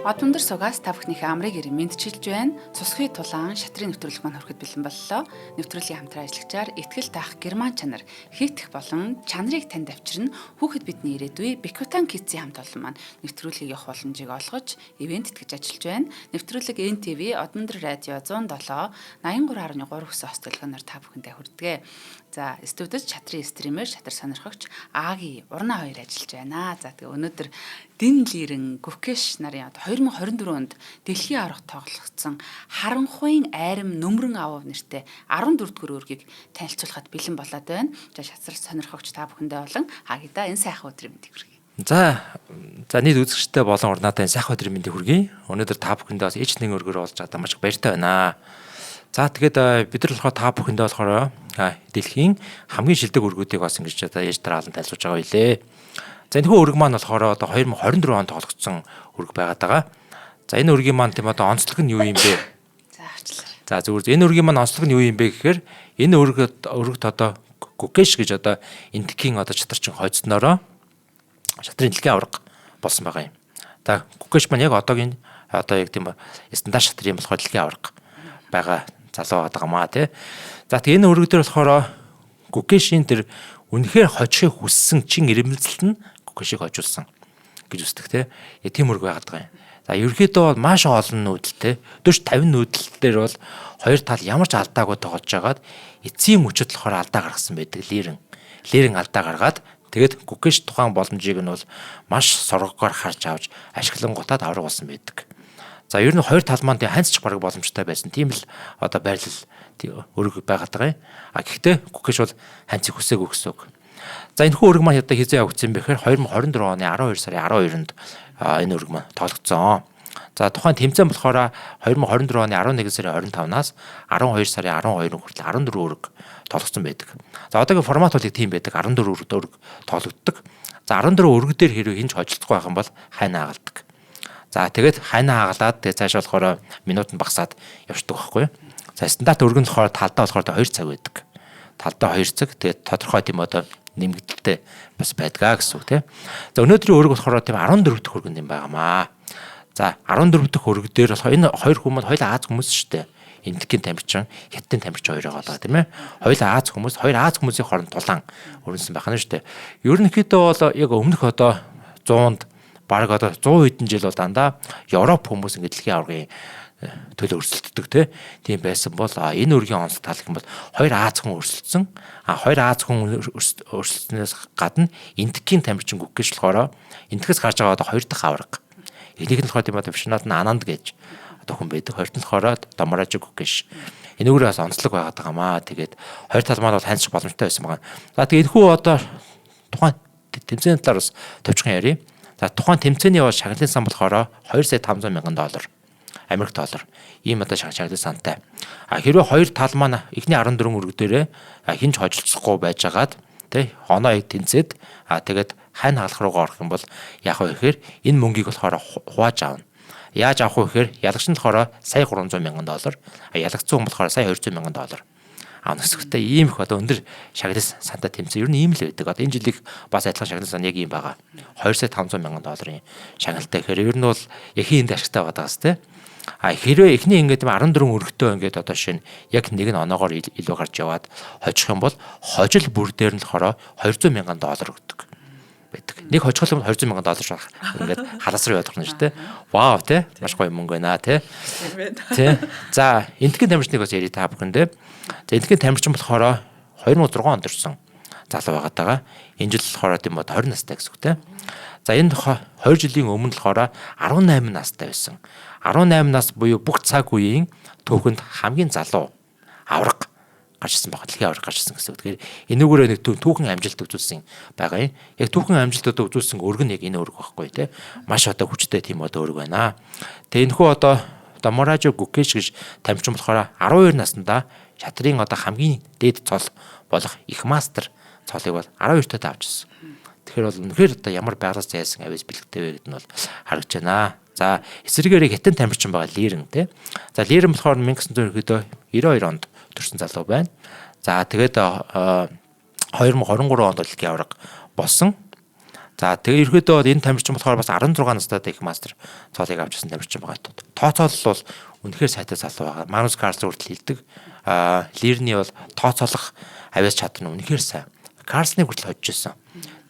Од өндөр сугаас та бүхнийхээ амрыг ирэн мэдчилж байна. Цусхий тулаан шатрын нэвтрүүлэг маань хүрэхэд бэлэн боллоо. Нэвтрүүлгийн хамтран ажиллагчаар ихтгэл таах герман чанар хийгдэх болон чанарыг танд авчирна. Хүүхэд бидний ирээдүй Бекутан Кидсийн хамт олон маань нэвтрүүлгийг явах боломжийг олгож ивент итгэж ажиллаж байна. Нэвтрүүлэг NTV Од өндөр радио 107 83.3 хүссэн хостолгоноор та бүхэндээ хүрдэгэ. За, студид чатрын стример шатар сонирхогч Аги Урна хоёр ажиллаж байна. За, тэгээ өнөөдөр Дин Лирэн Гүкэш нарын 2024 онд дэлхийн аврагт тоглогдсон харанхуйн айрам нөмрөн аав нэртэй 14-р үүргийг танилцуулахад бэлэн болоод байна. За, шатар сонирхогч та бүхэндээ болон Агида энэ сайхан өдрийн мэндийг хүргэе. За нийт үзэгчтэй болон урнаадаа энэ сайхан өдрийн мэндийг хүргэе. Өнөөдөр та бүхэндээ бас ээж нэг өргөөр олж чадаа маш их баяртай байна. За тэгээд бид нар болохоор та бүхэндээ болохоор дэлхийн хамгийн шилдэг өргүүдийг бас ингэж одоо ээж дараалан тайлбарж байгаа билээ. За энэ өрг маань болохоор одоо 2024 онд тоглогдсон өрг байгаад байгаа. За энэ өргийн маань тийм одоо онцлог нь юу юм бэ? За зүгээр энэ өргийн маань онцлог нь юу юм бэ гэхээр энэ өргөд одоо Гүкэш гэж одоо энтхийн одоо чатарчин хойцноороо шатрын дэлхийн авраг болсон байгаа юм. За Гүкэш маань яг одоогийн одоо яг тийм стандарт шатрын болохоор дэлхийн авраг байгаа залуу байгаа маа тий. За тэгээ энэ өргөд дээр болохоор Гүкэшийн тэр үнэхээр хожихыг хүссэн чин ирмэлзэлт нь Гүкэшийг хожуулсан гэж үздэг тий. Тийм өрг байгаад байгаа юм. За ерөөхдөө бол маш олон нүүдэлтэй 40-50 нүүдэл дээр бол хоёр тал ямар ч алдаагүй тоглож байгаад эцсийн мөчөд болохоор алдаа гаргасан байдаг лерэн алдаа гаргаад тэгээд Гүкэш тухайн боломжийг нь бол маш соргогоор харж авч ашиглангуудад авраг болсон байдаг. За ер нь хоёр тал маань ханцч бараг боломжтой байсан. Тийм л одоо байрлал өрг байгаад байгаа юм. Гэхдээ Гүкэш бол ханцыг хүсээгүй гэсэн үг. За энэ хүү өрг маань одоо хизээ явагдсан бэ гэхээр 2024 оны 12 сарын 12-нд энэ өрг маань тоглогдсон. За тухайн тэмцээн болохоор 2024 оны 11 сарын 25-наас 12 сарын 12-нд хүртэл 14 өрг тоглогдсон байдаг. За одоогийн формат бол тийм байдаг. 14 өрг тоглогддог. За 14 өрг дээр хэрвээ хинж хожигдохгүй байх юм бол хайнаа хагалдаг. За тэгээд хайнаа хагалаад тэгээд цааш болохоор минут нь багасаад явждаг байхгүй юу? За стандарт өргөн болохоор талдаа болохоор 2 цаг байдаг. Талдаа 2 цаг тэгээд тодорхой тийм одоо нэмэгдэлтэй бас байдгаа гэсэн үг тийм. За өнөөдрийн өрг болохоор тийм 14 дахь өргөн юм байгаамаа. За 14 дахь өрг дээр болохоор энэ хоёр хүмүүс хоёул Аз хүмүүс шүү дээ. Энтхийн тамирчин, хятадын тамирчин хоёроо голоо тийм ээ. Хоёул Аз хүмүүс, хоёр Аз хүмүүсийн хооронд тулаан өрнөсөн байх нь шүү дээ. Ерөнхийдөө бол яг өмнөх одоо 100-д бараг одоо 100 хэдэн жил бол дандаа Европ хүмүүс ингэ дэлхийн аврагын төлөө өрсөлддөг тийм байсан бол энэ өргийн онцлог тал гэх юм бол хоёр Аз хүн өрсөлдсөн. Хоёр Аз хүн өрсөлдснээс гадна энтхийн тамирчин Гүкэш болохоор энтгэс гарч байгаа одоо хоёр дахь авраг. Энийг нь болохоор тийм одоо Вишнад Ананд гэж одоо хүн байдаг. Хоёрт нь болохоор Домораж Гүкэш. Энэ өрөөс онцлог байгаад байгаамаа. Тэгээд хоёр тал маань бол ханцч боломжтой байсан байгаа. За тэгээд энэхүү одоо тухайн тэмцээний талаар бас товчхон ярив. За тухайн тэмцээний бол шагналын сан болохоор 2 сая 500 мянган доллар Америк доллар ийм одоо шагналын сантай. Хэрвээ хоёр тал маань эхний 14 өрг дээрээ хинж хожилцохгүй байжгаад тий оноо тэнцээд тэгээд хайн хаалх руугаа орох юм бол яах вэ гэхээр энэ мөнгийг болохоор хувааж аавна. Яаж авах вэ гэхээр ялагч нь болохоор сая 300 мянган доллар, ялагдсан хүн болохоор сая 200 мянган доллар. Нэгсгтээ ийм их одоо өндөр шагналын сантай тэмцээн ер нь ийм л байдаг. Одоо энэ жилиг бас адилхан шагналын сан яг ийм байгаа. 2 сая 500 мянган долларын шагналтай гэхээр ер нь бол яхийн энд ашигтай байгаа гас тий. Хэрвээ эхний ингээд 14 өргөтөө ингээд одоо шинэ яг нэг нь оноогоор илүү гарч яваад хожих юм бол хожил бүр дээр нь болохоор 200 мянган доллар өгдөг байдаг. Нэг хожих юм 200 мянган доллар шах ингээд халаас руу явах нь шүү дээ. Вау тий. Маш гоё мөнгө байна тий. Тий. За энтхийн тамирчныг бас ярий та бүхэндээ. За энтхийн тамирчин болохоор 2006 онд ирсэн залуу байгаад байгаа. Энэ жил болохоор тийм бод 20 настай гэсэн үг тий. За энэ 2 жилийн өмнө болохоор 18 настай байсан. 18 нас буюу бүх цаг үеийн түүхэнд хамгийн залуу авраг гарчсан байгаа. Дэлхийн авраг гарчсан гэсэн үг. Тэгэхээр энүүгээрээ нэг түүхэн амжилт үзүүлсэн байгаа юм. Яг түүхэн амжилтад үзүүлсэн өрг нь яг энэ өрг байхгүй тий. Маш одоо хүчтэй тийм одоо өрг байна. Тэгээ энэхүү одоо Домораж Гүкэш гэж тамирчин болохоор 12 наснда шатрын одоо хамгийн дээд цол болох их мастер цолыг бол 12 тад авчихсан. Тэгэхээр бол үнэхээр одоо ямар байгалаас зайлсан авьяас бэлэгтэй вэ гэдэг нь бол харагдаж байна. За эсрэгээрээ хятад тамирчин байгаа Лерэн тий. За Лерэн болохоор 1992 онд төрсэн залуу байна. За тэгээд 2023 онд дэлхийн авраг болсон. За тэгээ ерөөдөө энэ тамирчин болохоор бас 16 настай их мастер цоолыг авчихсан тамирчин байгаа. Тооцоолол бол үнэхээр сайтай залуу байгаа. Манус Карлс хүртэл хэлдэг. Лирний бол тооцоолох авиас чадна үнэхээр сайн. Карлсныг хүртэл хожиж ирсэн.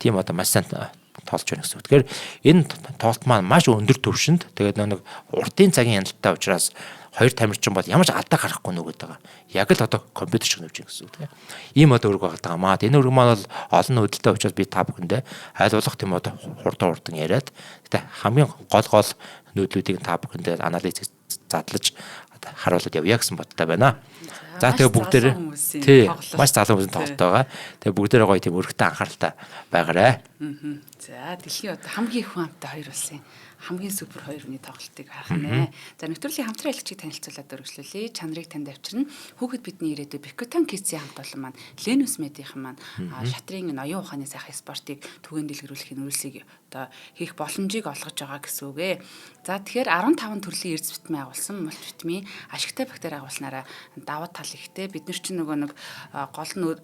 Тийм одоо маш сайн тоолж байна гэсэн үг. Тэгэхээр энэ тоолт маань маш өндөр түвшинд тэгээд нэг уртын цагийн яналттай учраас хоёр тамирчин бол ямар ч алдаа гарахгүй нүгэд байгаа. Яг л одоо компьютер шиг нөвж гэсэн үг тийм. Ийм одоо өрг байгаа маа. Энэ өрг маань бол олон нүүдэлтэй учраас би та бүхэндээ хайлуулах тийм одоо хурдан яриад гэтээ хамгийн гол нүүдлүүдийг та бүхэндээ анализ задлаж харуулад явъя гэсэн бодтой байна. За тэгээ бүгдээрээ тий маш залуу хүмүүсийн тоглолт байгаа. Тэгээ бүгдээрээ гоё тийм өргөтэй анхааралтай байгаарай. За дэлхийн одоо хамгийн их хүн амтай хоёр улсын хамгийн супер хоёр хүний тоглолтыг харах нэ. За нэвтрүүлгийн хамтран айлчийг танилцуулаад өргөжлүүлье. Чанарыг танд авчирна. Хүүхэд бидний ирээдүй Бекотан Китсийн хамт олон маань Ленус Медийн маань шатрын оюун ухааны сайхан спортыг түгээн дэлгэрүүлэхийн үрэлсийг одоо хийх боломжийг олгож байгаа гэсэн үг ээ. За тэгэхээр 15 төрлийн эрдэс витамин агуулсан мультивитамин ашигтай бактери агуулснараа даваа тал ихтэй бид нар чинь нөгөө нэг гол нь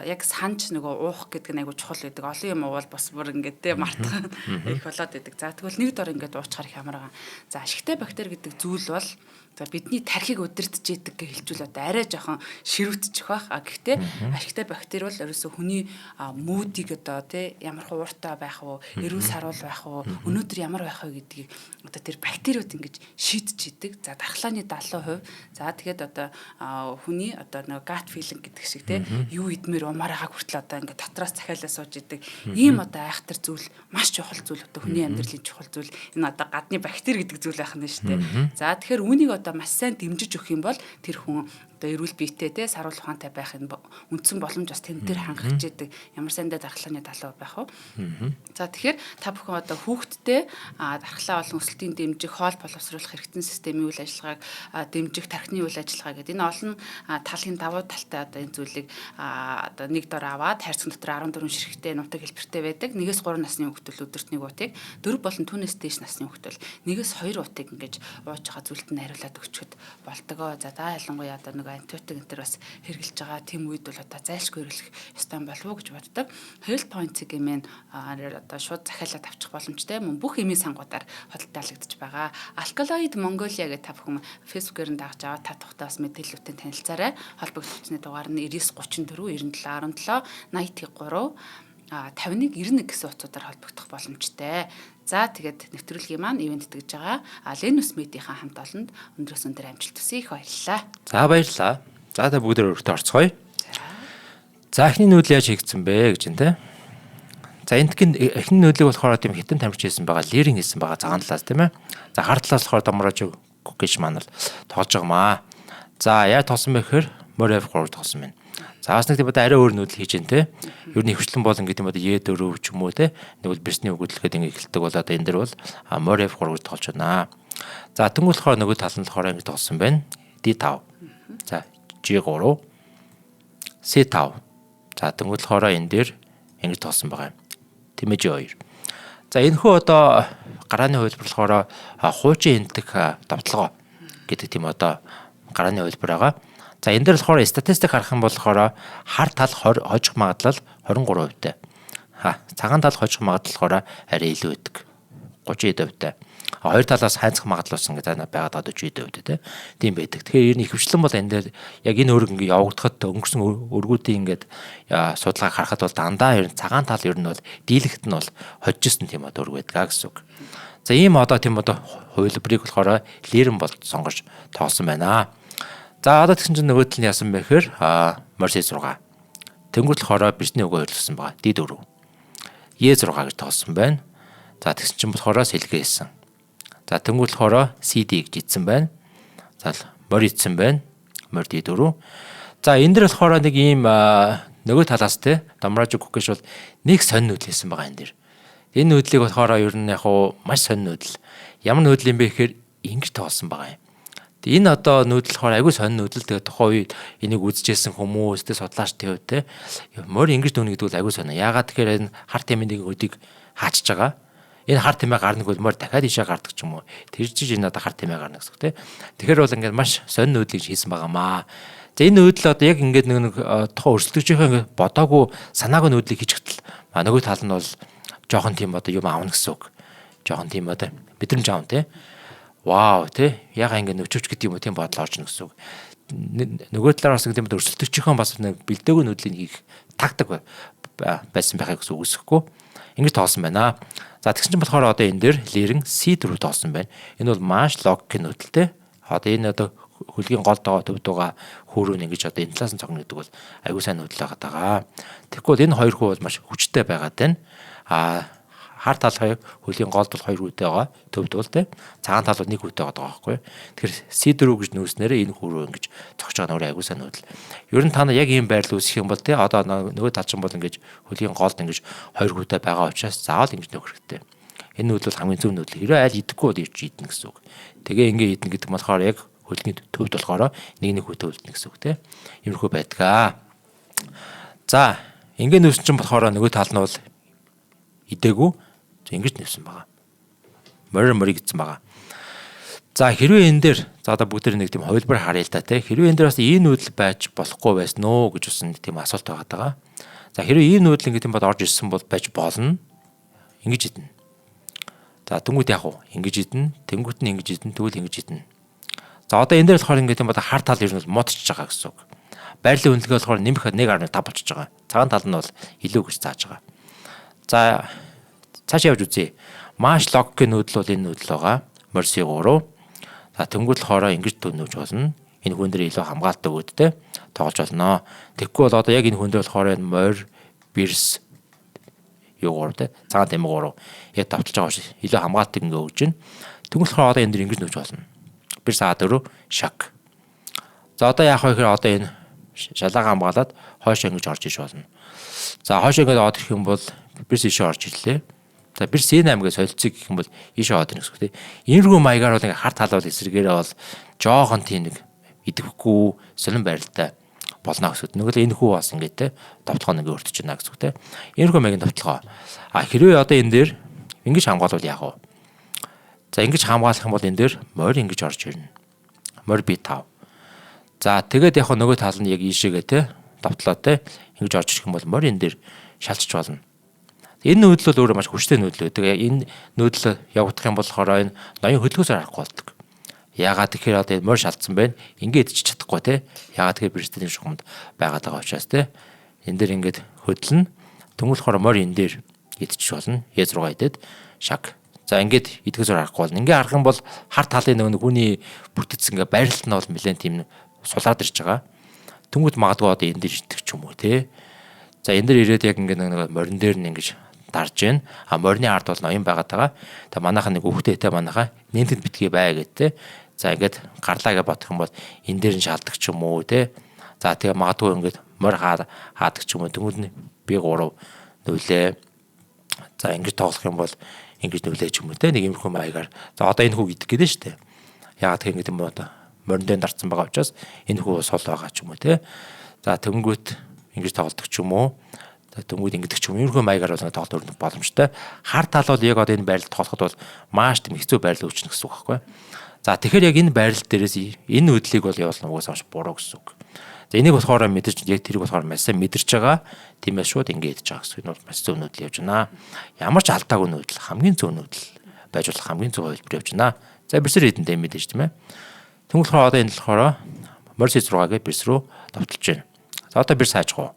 яг санж нөгөө уух гэдэг нь айгу чухал гэдэг. Олон юм уувал бас бүр ингээд те мартах их болоод байдаг. За тэгвэл нэг дор ингээд уучхаар их амар байгаа. За ашигтай бактери гэдэг зүйл бол за бидний тархийг удирдах идэг гэж хэлжүүл одоо арай жоохон ширүүтчих байх. Гэхдээ ашигтай бактери бол ерөөсө хүний мүүдийг одоо тий ямар хууртай байх уу, эрүүл саруул байх уу, өнөөдөр ямар байх вэ гэдгийг одоо тэр бактериуд ингэж шийдэж идэг. За дархлааны 70%. За тэгээд одоо хүний одоо нэг gut feeling гэдэг шиг тий юу идмээр умаар байгааг хүртэл одоо ингээд дотроос захиалаа сууж идэг. Ийм одоо айхтар зүйл маш чухал зүйл одоо хүний амьдралын чухал зүйл. Энэ одоо гадны бактери гэдэг зүйл байх нь шүү дээ. За тэгэхээр үүнийг одоо маш сайн дэмжиж өгөх юм бол тэр хүн одоо эрүүл биетэй те саруул ухаантай байх энэ үндсэн боломж бас тэн дээр хангаж идэг. Ямар сандаа дархлааны 70% байх уу. За тэгэхээр та бүхэн одоо хүүхдтэй дархлаа болон өсөлтийн дэмжих, хоол боловсруулах хэрэгтэн системийн үйл ажиллагааг дэмжих, тархины үйл ажиллагаа гэдэг энэ олон талын давуу талтай одоо энэ зүйлийг одоо нэг дор аваад хайрцаг дотор 14 ширхтээ нутаг хэлбэртэй байдаг. 1-3 насны хүүхдэл өдөрт нэг уутыг, 4 болон түүнээс дээш насны хүүхдэл 1-2 уутыг ингэж ууж байгаа зүйлд нь хариулаад өгчөд болдгоо. За та ялангуяа одоо нэг антибиотик энэ төр бас хэрглэж байгаа тийм үед бол одоо зайлшгүй хэрэглэх ёстой болов уу гэж боддог. Health Point гэмээр одоо шууд захиалаад авчих боломжтой мөн бүх эмийн сангуудаар хөдөлтөөлөгдөж байгаа. Alkaloid Mongolia гэх та бүхэн Facebook-ээр нь дагж аваад та тухтаа бас мэдээллүүдтэй танилцаарай. Холбогдолтны дугаар нь 9934 97 97 83 5191 гэсэн утсуудаар холбогдох боломжтой. За тэгээд нэвтрүүлгийн маань ивент тэгж байгаа. Ленус Медийнхаа хамт олонд өндрөөс өндөр амжилт хүсье. Их баярлалаа. За баярлалаа. За та бүгд өргөдөө орцгоё. За эхний нүүдэл яаж хийгдсэн бэ гэж юм те. За эхний нүүдлийг болохоор тийм хитэн тамирч хийсэн байгаа, лиринг хийсэн байгаа цагаан талаас тийм ээ. За хар талаас болохоор домроож гэж маань л тоолж байгаа маа. За яа тоосон бэ гэхээр Морев 3 тоосон байна. За бас нэг тийм арай өөр нүүдэл хийж гэн те. Ер нь хөвчлэн бол ингээд юм одоо Е4 ч юм уу те. Нэг бол бэрсний өгөгдлөхэд ингээд эхэлдэг бол одоо энэ дэр бол Морев 3 тоолж байна. За тэнгуул болохоор нөгөө тал нь болохоор ингээд тоосон байна. D5. За G3 C5. За тэнгуул болохоор энэ дэр ингээд тоосон байгаа юм. Тэмээ G2. За энэ хөө одоо гарааны хувилбар болохоор хуучин энтэх давталгаа гэдэг тийм одоо гарааны хувилбар байгаа. За энэ дээр болохоор статистик харах юм бол болохоор хар тал хожих магадлал 23%-тэй. Цагаан тал хожих магадлал болохоор арай илүү байдаг. 30%-тэй. Хоёр талаас хайцах магадлал ус ингээд байгаад 40%-тэй тийм байдаг. Тэгэхээр ер нь ихэвчлэн бол энэ дээр яг энэ өрг ингээд явагдахад өнгөрсөн өргүүдийн ингээд судалгааг харахад бол дандаа ер нь цагаан тал ер нь бол дийлэгт нь бол хожижсэн тийм одоо өрг байдаг гэсэн үг. За ийм одоо тийм одоо хувилбарыг болохоор лирэн бол сонгож тоосон байна. За одоо тэгсэн чинь нөгөө тал нь яасан бэ гэхээр Морси 6. Тэнгуут болохоор бэрсний өгөө хөдөлсөн байгаа. D4. E6 гэж тоосон байна. За тэгсэн чинь болохоор сэлгээ хийсэн. За тэнгуут болохоор CD гэж ийдсэн байна. За Мори ийдсэн байна. Мори D4. За энэ дэр болохоор нэг ийм нөгөө талаас те Домраж Кукеш бол нэг сонь нүүдэл хийсэн байгаа энэ дэр. Энэ нүүдлийг болохоор ер нь яг хуу маш сонь нүүдэл. Ямар нүүдэл юм бэ гэхээр ингэж тоосон байгаа юм. Энэ одоо нүүдэл болохоор айгүй сонь нүүдэл. Тэгээ тухайн үед энийг үзэжсэн хүмүүс тэ судлаачдын хувьд те морь ингэж дүүнэ гэдэг бол айгүй сонь. Яагаад тэгэхээр энэ хар тамийн нэг өдийг хаачж байгаа. Энэ хар тамиа гарна гэвэл морь дахиад ишээ гардаг ч юм уу. Тэр чинь энэ одоо хар тамиа гарна гэсэн үг те. Тэгэхээр бол ингээд маш сонь нүүдлийг хийсэн байгаамаа. За энэ нүүдэл одоо яг ингээд нэг тухайн өрсөлдөгчийнхээ ингээд бодоогүй санаагүй нүүдлийг хийчихтэл нөгөө тал нь бол жоохон тийм одоо юм аавна гэсэн үг. Жоохон тийм одоо мэдрэмж аав те. Вау те. Яга ингэ нөчөвч гэдэг юм уу тийм бодол орж ийн гэсэн үг. Нөгөө талаараас гэдэг нь өрсөлдөгчийн бас нэг бэлдээгүй нүүдлийн хийх тактик байсан байхыг үсэхгүй. Ингэж тоосон байна. За тэгсэн чинь болохоор одоо энэ дээр лирэн C4 тоосон байна. Энэ бол маш логик нүүдэлтэй. Одоо энэ одоо хөлгийн гол доо төвд байгаа хөөрөөн ингэж одоо энэ талаас нь цогно гэдэг бол аягүй сайн нүүдэл байгаа. Тэгэхгүй энэ хоёр хүү бол маш хүчтэй байгаад байна. Хар тал хоёр хөлгийн голд бол хоёр хүүтэй байгаа. Төвд бол те. Цагаан тал бол нэг хүүтэй байгаа байхгүй. Тэгэхээр C4 гэж нүүснээрээ энэ хөөрөө ингэж цогч байгаа нөр аягүй сайн нүүдэл. Ер нь та нар яг ийм байрлал үүсэх юм бол те одоо нөгөө талчин бол ингэж хөлгийн голд ингэж хоёр хүүтэй байгаа учраас заавал ингэж нөх хэрэгтэй. Энэ нүүдэл бол хамгийн зөв нүүдэл. Хэрвээ айл идэхгүй бол ирж идэнэ гэсэн үг. Тэгээ ингэ идэнэ гэдэг нь болохоор яг хөлгийн төвд болохоор нэг хүүтэй үлдэнэ гэсэн үг те. Иймэрхүү байдгаа. За ингэ нүүсэн чинь болохоор нөгөө тал нь бол идээгүй ингэж нэвсэн байгаа. Морь гэсэн байгаа. За хэрвээ энэ дээр за одоо бүгд нэг тийм хувилбар харъя л да тий. Хэрвээ энэ дээр бас ийм нүүдэл байж болохгүй байсан уу гэж бас нэг тийм асуулт байгаа. За хэрвээ ийм нүүдэл ингэ тийм бод орж ирсэн бол байж болно. Ингэж идэнэ. За тэнгууд яг уу ингэж идэнэ. Тэнгууд нь ингэж идэнэ. Тэгвэл ингэж идэнэ. За одоо энэ дээр болохоор ингэ тийм бод хар тал ер нь муудчихж байгаа гэсэн үг. Байрлалын үнэлгээ болохоор нэмэх 1.5 болчихж байгаа. Цагаан тал нь бол илүү гэж зааж байгаа. За цаашаа явж үзье. Маш логикийн нүүдэл бол энэ нүүдэл байгаа. Морь C3. За тэнгууд болохоор ингэж дөнөвж болно. Энэ хүн дээр илүү хамгаалалт өгөөдтэй тоглож болно. Тэгэхгүй бол одоо яг энэ хүн дээр болохоор энэ морь бирс юу гурав те. Цагаан тэмэг гурав. Яг давталж байгаа шүү. Илүү хамгаалалт ингэ өгж байна. Тэнгууд болохоор одоо энэ дээр ингэж нүүж болно. Бирс A4 шаг. За одоо яах вэ гэхээр одоо энэ шалаагаа хамгаалаад хойшоо ингэж орж иж болно. За хойшоо ингэж орж ирэх юм бол бирс ишээ орж ирлээ. За бирс C8 гэж солилцыг гэх юм бол ишээ орж ирнэ гэсэн үг тийм. Энэргүй маягаар бол ингээ харт халуул эсрэгээрээ бол жоохон тийм нэг идэвхгүй солон байралтай болно гэсэн үг. Нөгөө л энэ хүү бас ингээ те давталгаа ингээ өртөж байна гэсэн үг тийм. Энэргүй маягийн давталгаа. Хэрвээ одоо энэ дээр ингэж хамгаалвал яах вэ? За ингэж хамгаалах юм бол энэ дээр морь ингэж орж ирнэ. Морь B5. За тэгээд яг нөгөө тал нь яг ийшээгээ те давтлаа те ингэж орж ирэх юм бол морь энэ дээр шалчж болно. Энэ нүүдэл бол өөрөө маш хүчтэй нүүдэл байдаг. Энэ нүүдэл явагдах юм болохоор энэ ноён хөдөлгөөсөөр харахгүй болдог. Яагаад тэгэхээр одоо энэ морь шалцсан байна. Ингээд идчих чадахгүй те. Яагаад тэгэхээр бирстэлийн шугамд байгаад байгаа учраас те. Энэ дээр ингээд хөдлөн тэнгуул болохоор морь энэ дээр идчих болно. Е6 идээд шаг. За ингээд идгэсээр харахгүй болно. Ингээд харах юм бол хар талын нөгөө хүний бүртгэгдсэн ингээд байрлалт нь бол нэлээд тийм сулаад ирж байгаа. Тэнгууд магадгүй одоо энэ дээр идэх ч юм уу те. За энэ дээр ирээд яг ингээд нэг морин дээр нь ингэж дарж байна. Морины ард бол ноён байгаад байгаа. Тэгээ манайхан нэг хүүхдээтэй манайхаа нэмтэд битгий бай гэдэг те. За ингээд гарлаа гэж бодох юм бол энэ дээр нь шалдаг ч юм уу те. За тэгээ магадгүй ингээд морь хаадаг ч юм уу. Тэнгууд нь B3 нүлээ. За ингэж тоглох юм бол ингэж нүлээ ч юм уу те. Нэг юмрхүү маягаар. За одоо энэ хүү идэх гэдэг нь шүү дээ. Яагаад тэгэхээр ингэдэм бод морин дээр дарцсан байгаа учраас энэ хүү сул байгаа ч юм уу те. За тэнгууд ингэж тоглодог ч юм уу. Тэнгууд ингэдэг ч юм уу. Маягаар бол тоглох өрнөх боломжтой. Хар тал бол яг одоо энэ байрлалд тоглоход бол маш тийм хэцүү байрлал үүснэ гэсэн үг байхгүй. За тэгэхээр яг энэ байрлал дээрээс энэ хөдлөлийг бол явуулна угаасаа маш буруу гэсэн үг. За энийг болохоор мэдэрч яг тэрийг болохоор маш сайн мэдэрч байгаа. Тиймээс шууд ингэ идэж байгаа гэсэн. Энэ бол маш зөв нүүдэл явж байна. Ямар ч алдаагүй нүүдэл, хамгийн зөв нүүдэл байж болох хамгийн зөв хувилбар явж байна. За бирсэр хэдэндээ мэдээж тийм ээ. Тэнгуул болохоор одоо энэ болохоор морь C6-гээ бирс рүү давталж байна. За одоо бирс хааж гоо.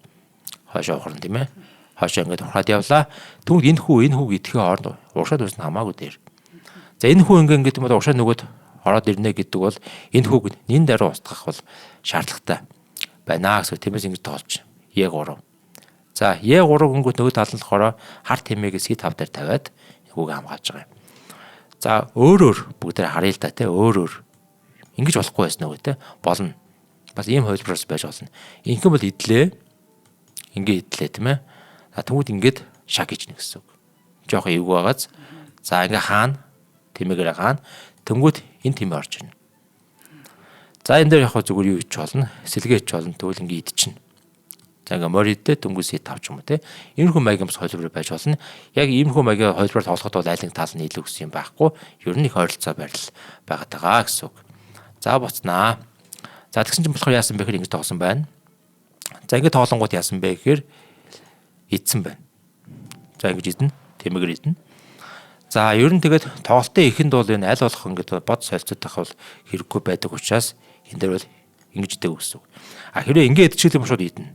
Хойшоо ухран тийм ээ. Хойшоо ингээд ухраад явлаа. Тэгвэл энэ хүү идэхийн хооронд урагшаад үүснэ хамаагүй дээр. За энэ хүү ингээд юм бол урагшаа нөгөөд ороод ирнэ гэдэг бол энэ хүүг нин даруй устгах бол шаардлагатай байна гэсэн. Тиймээс ингэж тоолж E3. За E3 гингүүд нөгөө тал нь болохоор хар тэмээгээс C5 дээр тавиад хүүг хамгаалж байгаа юм. За өөрөөр бүгдээ харъя л да тий өөрөөр ингэж болохгүй байсан нөгөө тий болно. Бас ийм хувилбараас байж болно. Инхэн бол идлээ. Ингээд идлээ тийм ээ. За тэгвэл ингээд шаг хийж нэ гэсэн үг. Жохон эвгүй байгааз. За ингээ хаана тэмээгээр хаана тэнгууд энэ тэмээ орж ирнэ. За энэ дээр яг зүгээр юу хийж болно? Сэлгээч болно. Тэгвэл ингээ идчихнэ. За ингээ морь идээ тэнгууд C5 ч юм уу те. Иймэрхүү маягийн бас холбоор байж болно. Яг иймэрхүү маягийн холбоор тоглоход бол айл нэг тал нь илүү гэсэн юм байхгүй. Ер нь их ойролцоо байрлал байгаад байгаа гэсэн үг. За буцнаа. За тэгсэн чинь болохоор яасан бэ гэхээр ингэ тоглосон байна. За ингэ тоглонгууд яасан бэ гэхээр идсэн байна. За ингэж идэнэ. тэмэгээр идэнэ. За ер нь тэгээд тоглолтын эхэнд бол энэ аль болох ингээд бод солилцоод тах бол хэрэггүй байдаг учраас энэ дээр бол ингэж идэг гэсэн. А хэрвээ ингээд идчихэл юм шууд идэнэ.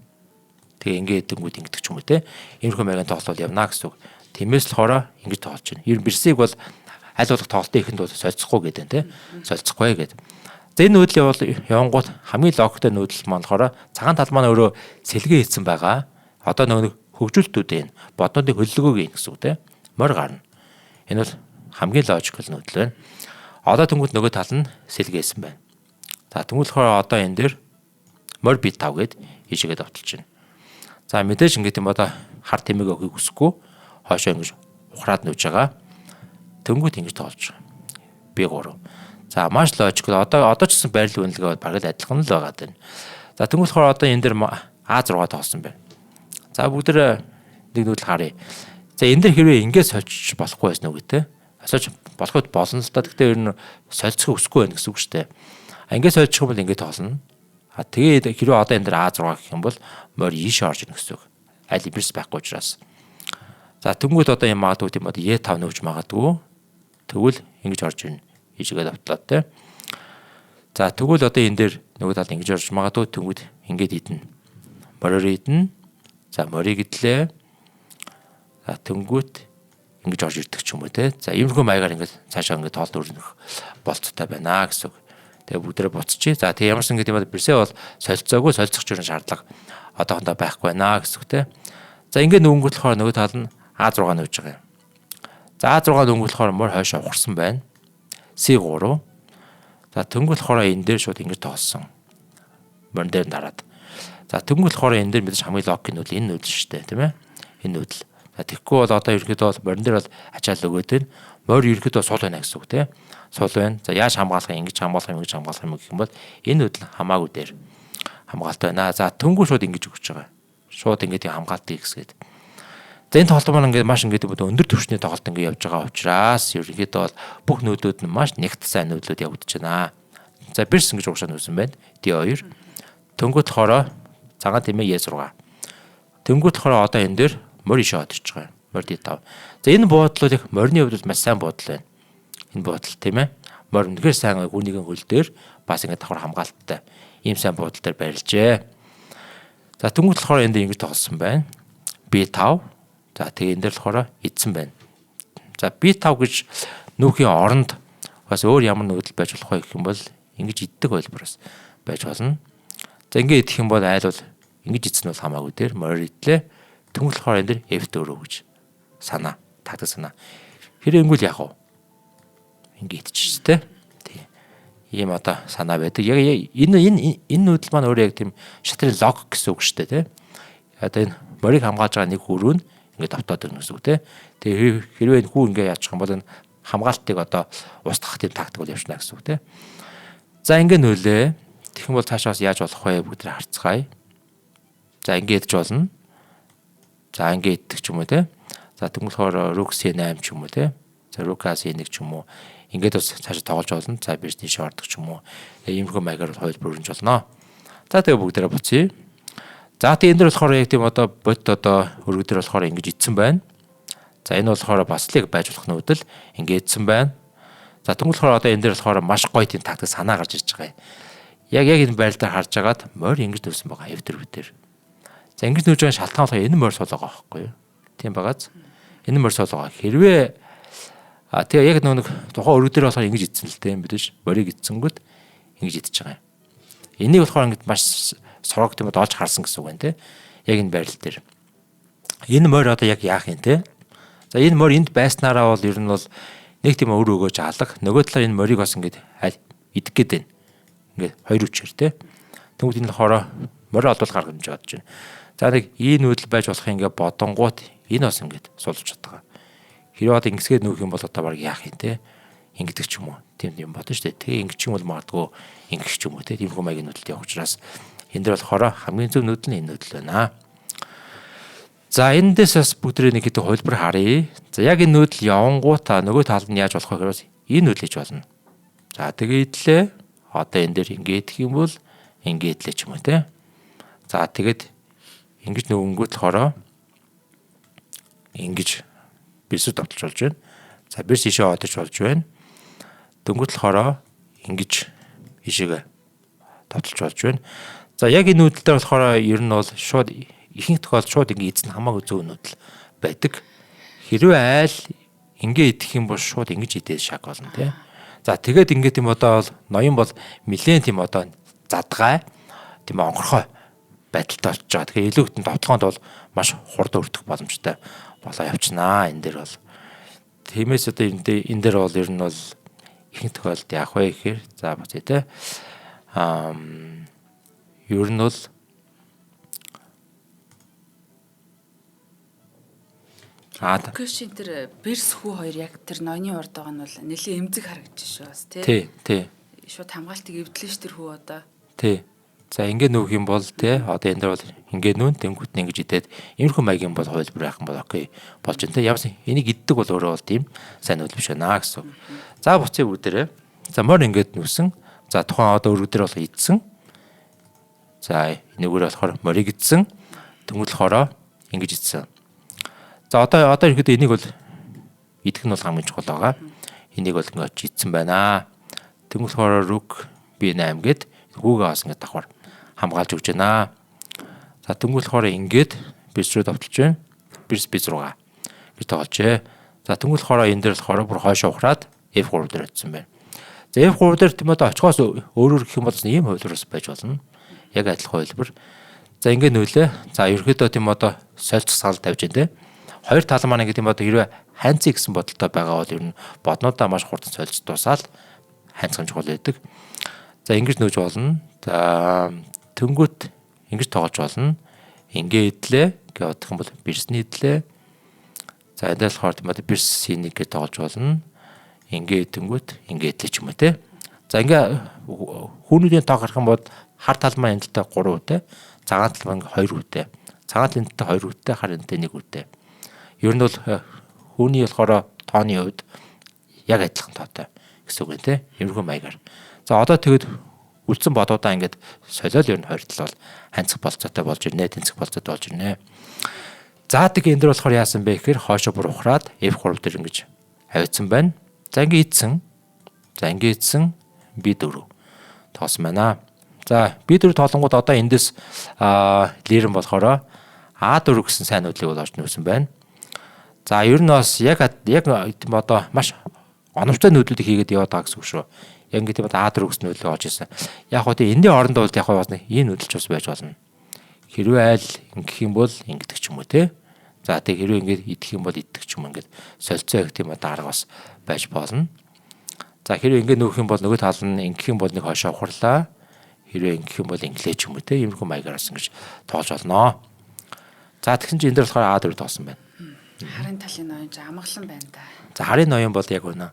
Тэгээ ингээд идэнгүүд ингэдэг ч юм уу те. Иймэрхүү маягийн тоглолт явна гэсэн. Тиймээс болохоор ингэж тоглож байна. Ер нь бирсийг бол аль болох тоглолтын эхэнд бол солилцохгүй гэдэг те. Солилцохгүй гэдэг. За энэ нүүдлийн бол явангууд хамгийн логиктой нүүдэл маань болохоор цагаан тал маань өөрөө сэлгээ хийсэн байгаа. Одоо нөгөө хөгжүүлэлтүүдийн боднуудын хөллөгөөг ийн гэсэн үг те. Морь гарна. Энэ бол хамгийн логикл нүүдэл байна. Одоо тэнгууд нөгөө тал нь сэлгээсэн байна. За тэнгууд болохоор одоо энэ дээр морь бит тав гэд ижигээд авталж байна. За мэдээж ингээд юм одоо хар тэмээг өгөхийг хүсэхгүй хоошоо ингэж ухраад нүүж байгаа. Тэнгууд ингэж тоолж байгаа. Би 3. За маш логикл одоо ч гэсэн байрлал үнэлгээ баг л адилхан л байгаа даа. За тэнгууд болохоор одоо энэ дээр А6 тоосон байна. За бүгд нэг нүүдэл харъя. За энэ дээр хэрвээ ингэж сольчих болохгүй байсан уу гэдэг. Сольж болоход болно л та. Гэхдээ ер нь сольцох хүсэхгүй байх гэсэн үг шүү дээ. Ингэж сольчих юм бол ингэ тоолно. А тэгээд хэрвээ одоо энэ дээр А6 гэх юм бол морь ийш орж ирнэ гэсэн үг. Аль бирс байхгүй учраас. За тэнгууд одоо юм магадгүй тийм одоо Е5 нөвж магадгүй. Тэгвэл ингэж орж ирнэ. Ижигээд автлаа те. За тэгвэл одоо энэ дээр нөгөө талд ингэж орж магадгүй тэнгууд ингэж идэнэ. Мороор идэнэ. За морийг идлээ. За тэнгууд ингэж орж ирдэг ч юм уу те. За иймэрхүү маягаар ингэж цаашаа ингэж тоолд өрнөх болцоотой байна гэсэн үг. Тэгээ бүгдээрээ буцчих. За тэгээ ямарсан гэдэг юм бол бирсээ бол солилцоогүй солилцох ч шаардлага одоохондоо байхгүй байна гэсэн үг те. За ингээд нөнгөт болохоор нөгөө тал нь А6 нүүж байгаа юм. За А6 нөнгөт болохоор морь хойшоо ухарсан байна. C3. За тэнгуэл болохоор энэ дээр шууд ингэж тоолсон. Морь дээр дараад. За тэнгуэл болохоор энэ дээр мэдээж хамгийн логик нүүдэл энэ нүүдэл шүү дээ, тийм ээ. Энэ нүүдэл. За тэгэхгүй бол одоо ерөөдөө бол морин дээр бол ачаал өгөөд байна. Морь ерөөдөө сул байна гэсэн үг тийм. Сул байна. За яаж хамгаалах юм, ингэж хамгаалах юм, ингэж хамгаалах юм гэх юм бол энэ нүүдэл хамаагүй дээр хамгаалт байна. За тэнгуэл шууд ингэж өгч байгаа. Шууд ингэж хамгаалтыг гэсгээд. За энэ тоглолт маань ингээд маш ингээд өндөр түвшний тоглолт ингээд явж байгаа учраас ерөнхийдөө бол бүх нөөдлүүд нь маш нэгт сайн нөөдлүүд явагдаж байна. За бирс ингэж уушаа нүүсэн байна. D2. Тэнгуут болохоор цагаан тэмээ E6. Тэнгуут болохоор одоо энэ дээр морь ишээ одож байгаа. Морь D5. За энэ буудлууд их морины хувьд маш сайн буудал байна. Энэ буудал тийм ээ. Морь үнэхээр сайн гүнийгийн хөл дээр бас ингээд давхар хамгаалттай. Ийм сайн буудал дээр барилжээ. За тэнгуут болохоор энэ дээр ингэж тоглосон байна. B5. За тэгээ энэ дээр болохоор эдсэн байна. За B5 гэж нүүхийн оронд бас өөр ямар нүүдэл байж болох вэ гэх юм бол ингэж иддэг байлбараас байж болно. За ингэ идэх юм бол айл бол ингэж идсэн бол хамаагүй дээр морь идлээ. Тэнгуэл болохоор энэ дээр F4 гэж санаа, тагдаг санаа. Хэрэнгүүл яах вэ? Ингэ идчих тээ. Тийм. Ийм одоо санаа байдаг. Яг энэ нүүдэл маань өөрөө яг тийм шатрын лог гэсэн үг шүү дээ, тий. Одоо энэ морийг хамгаалж байгаа нэг хүрүүн ингээд автоод ирнэ гэсэн үг тий. Тэгээ хэрвээ энэ хүү ингээд яачих юм бол энэ хамгаалтыг одоо устгах тийм тактик бол явуулна гэсэн үг тий. За ингээд нөлөө. Тэгэх юм бол цаашаас яаж болох вэ бүгд харцгаая. За ингээд идэж болно. За ингээд идэх ч юм уу тий. За тэгмэлхээр Rook C8 ч юм уу тий. За Rook C1 ч юм уу. Ингээд бас цаашаа тоглож болно. За бирсний шордог ч юм уу. Иймэрхүү маягаар хойд бүрэнж болно. За тэгээ бүгдээрээ буцъя. За тэгээ энэ дөр болохоор яг тийм одоо бод одоо өргөд дөр болохоор ингэж идсэн байна. За энэ болохоор бас л байж болох нүүдэл ингэж идсэн байна. За тэгвэл болохоор одоо энэ дөр болохоор маш гоё тийм тактик санаа гарч ирж байгаа юм. Яг энэ байрал дээр харж агаад морь ингэж нүүсэн байгаа F4 дээр. За ингэж нүүж байгаа шалтгаан болохоор энэ морь сул байгаа байхгүй юу? Тийм багаз. Энэ морь сул байгаа. Хэрвээ тэгээ яг нэг тухайн өргөд дөр болохоор ингэж идсэн л тийм бидэж морийг идсэнгүүт ингэж идэж байгаа юм. Энийг болохоор ингэж маш сураг тийм олж харсан гэсэн үг байна те. Яг энэ байрал дээр. Энэ морь одоо яг яах юм те. За энэ морь энд байснараа бол ер нь бол нэг тийм өр өгөөж алга. Нөгөө талаар энэ морийг бас ингэж идэх гээд байна. Ингээд хоёр үчээр те. Тэгвэл энэ болохоор морь олвол гарах гэж бодож байна. За нэг ийм нүүдэл байж болох юм ингээд бодонгууд энэ бас ингээд суулж чадгаа. Хэрвээ одоо ингэсгээд нүүх юм бол одоо баг яах юм те. Ингэдэг ч юм уу. Тийм юм бодно шүү дээ. Тэгээ ингэч юм бол магадгүй ингэх ч юм уу те. Тийм хүмүүс маягийн нүүдэлт явах учраас энэ дөр болохоор хамгийн зөв нүүдэл нь энэ нүүдэл байна. За эндээс бас бүгдрээ нэг хэдэг хувилбар харъя. За яг энэ нүүдэл явангуудаа нөгөө талд нь яаж болох вэ гэвэл энэ нүүдэл хийж болно. За тэгээ идлээ. Одоо энэ дээр ингэ идэх юм бол ингэ идлээ ч юм уу те. За тэгээд ингэж нөгөнгөт болохоор ингэж бирсүүд товтолж болж байна. За бирс ишээ одож болж байна. Дөнгөж болохоор ингэж ишээгээ товтолж болж байна. За яг энэ нүүдэлдээ болохоор ер нь бол шууд ихэнх тохиолдолд шууд ингэ эзэн хамаагүй зөв нүүдэл байдаг. Хэрвээ айл ингэ идэх юм бол шууд ингэж идэх шаг болно тий. За тэгээд ингэ тийм одоо бол ноён бол нэлээд тийм одоо задгай тийм онгорхой байдалтай болчихж байгаа. Тэгэхээр илүү хэдэн товтлогоонд бол маш хурдан өртөх боломжтой болоо явчихнаа. Энэ дээр бол тиймээс одоо энэ дээр бол ер нь бол ихэнх тохиолдолд яах вэ гэхээр за бацээ тий. Ер нь бол Гэшин тэр бэрс хүү хоёр яг тэр ноёны урд байгаа нь бол нэлээд эмзэг харагдаж шүү бас тий. Тий. Шууд хамгаалтыг эвдлэн ш тэр хүү одоо. Тий. За ингэ нүүх юм бол тий одоо энэ дээр бол ингэ нүүн тэнгуут ингэж идээд иймэрхүү маягийн бол хувилбар яах юм бол окей болж байна тий. Явсан энийг иддэг бол өөрөө бол тийм сайн үйл биш байна гэсэн. За буцъя бүгдээрээ. За мөр ингэж нүүсэн. За тухайн одоо өргөдөр бол идсэн. За энэгээр болохоор морийг идсэн. Тэнгуут болохоор ингэж идсэн. За одоо ихэд энийг бол идэх нь бол хамгийн чухал байгаа. Энийг бол ингэж идсэн байна. Тэнгуут болохоор рүк B8 гээд хүүгээ бас ингэ давхар хамгаалж өгч байна. За тэнгуут болохоор ингэж бирс рүү давталж байна. Бирс B6 гэж тогложээ. За тэнгуут болохоор энэ дээр болохоор бүр хойшоо ухраад F3 дээр очсон байна. За F3 дээр тийм одоо очихоос өөрөөр гэх юм бол ийм хувилбараас байж болно. Яг адилхан хувилбар. За ингэ нүүлээ. За ерөөдөө тийм одоо сольцох сал тавьж байна те. Хоёр тал маань ингэ тийм одоо хэрвээ хайнцыг гэсэн бодолтой байгаа бол ер нь боднуудаа маш хурдан сольж дуусаад хайнцхан чухал байдаг. За ингэж нөөж болно. За тэнгуут ингэж тоглож болно. Ингээ идлээ гэж бодох юм бол бирсний идлээ. За энэ болохоор тийм одоо бирс C1 гэж тоглож болно. Ингээ идэнгүүт ингээ идлээ ч юм уу те. За ингээ хүүнүүдийн тоо гарах юм бол хар тал маань энэтэй 3 үтэй, цагаан тал маань 2 үтэй. Цагаан тэнтэй 2 үтэй, хар энэтэй 1 үтэй. Ер нь бол хүүний болохоор тооны хувьд яг адилхан тоотой гэсэн үг нэ. Иймэрхүү маягаар. За одоо тэгэд үлдсэн бодуудаа ингээд солиол ер нь 2 тал бол ханцах болцоотой болж ирнэ, тэнцэх болцоотой болж ирнэ. За тэгээ энэ дөр болохоор яасан бэ гэхээр хоошо бүр ухраад F3 дээр ингэж хавьцсан байна. За ингэ ийдсэн. За ингэ ийдсэн B4 тоосон байна. За B4 тоолонгууд одоо эндээс лирэн болохоор A4 гэсэн сайн нүдлийг бол олж нүүсэн байна. За ер нь бас яг одоо маш оновчтой нүүдэлийг хийгээд яваад байгаа гэсэн үг шүү. Яг ингэ тийм A4 гэсэн нүүдэлийг олж ирсэн. Яг хөө тийм энэний оронд бол яг хөө бас ийм нүүдэлч бас байж болно. Хэрвээ айл ингэх юм бол ингэдэг ч юм уу те. За тэг хэрвээ ингэ идэх юм бол иддэг ч юм ингээд солилцоо гэх тийм дарга бас байж болно. За хэрвээ ингэ нүүх юм бол нөгөө тал нь ингэх юм бол нэг хойшоо ухарлаа. Хэрвээ ингэх юм бол инглээ ч юм уу те. Иймэрхүү маягаар бас ингэж тоолж болно. За тэгсэн чинь энэ дээр болохоор A4 тоосон байна. Харын талын ноён ч амгалан байна да. За харын ноён бол яг өнөө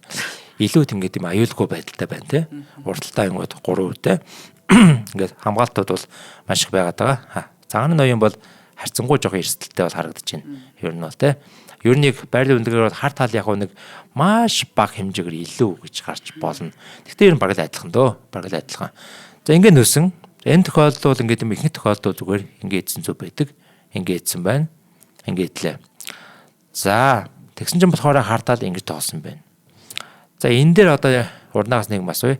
илүү тийм аюулгүй байдалтай байна те. Урталтай ангууд 3 үтэй. Ингээд хамгаалтууд бол маш их байгаад байгаа. Цагааны ноён бол харьцангуй жоохон эрсдэлтэй бол харагдаж байна. Ер нь бол те. Ер нь яг байрлал үндэгээр бол хар тал яг нэг маш бага хэмжээгээр илүү гэж гарч болно. Гэхдээ ер нь бараг л адилхан дөө. Бараг л адилхан. За ингэ нөөсөн. Энэ тохиолдолд бол ингээд юм ихэнх тохиолдолд зүгээр ингэ идсэн зүг байдаг. Ингэ идсэн байна. Ингэ идлээ. За тэгсэн чинь болохоор хартаад ингэж тоосон байна. За энэ дээр одоо урнаас нэг мас уу.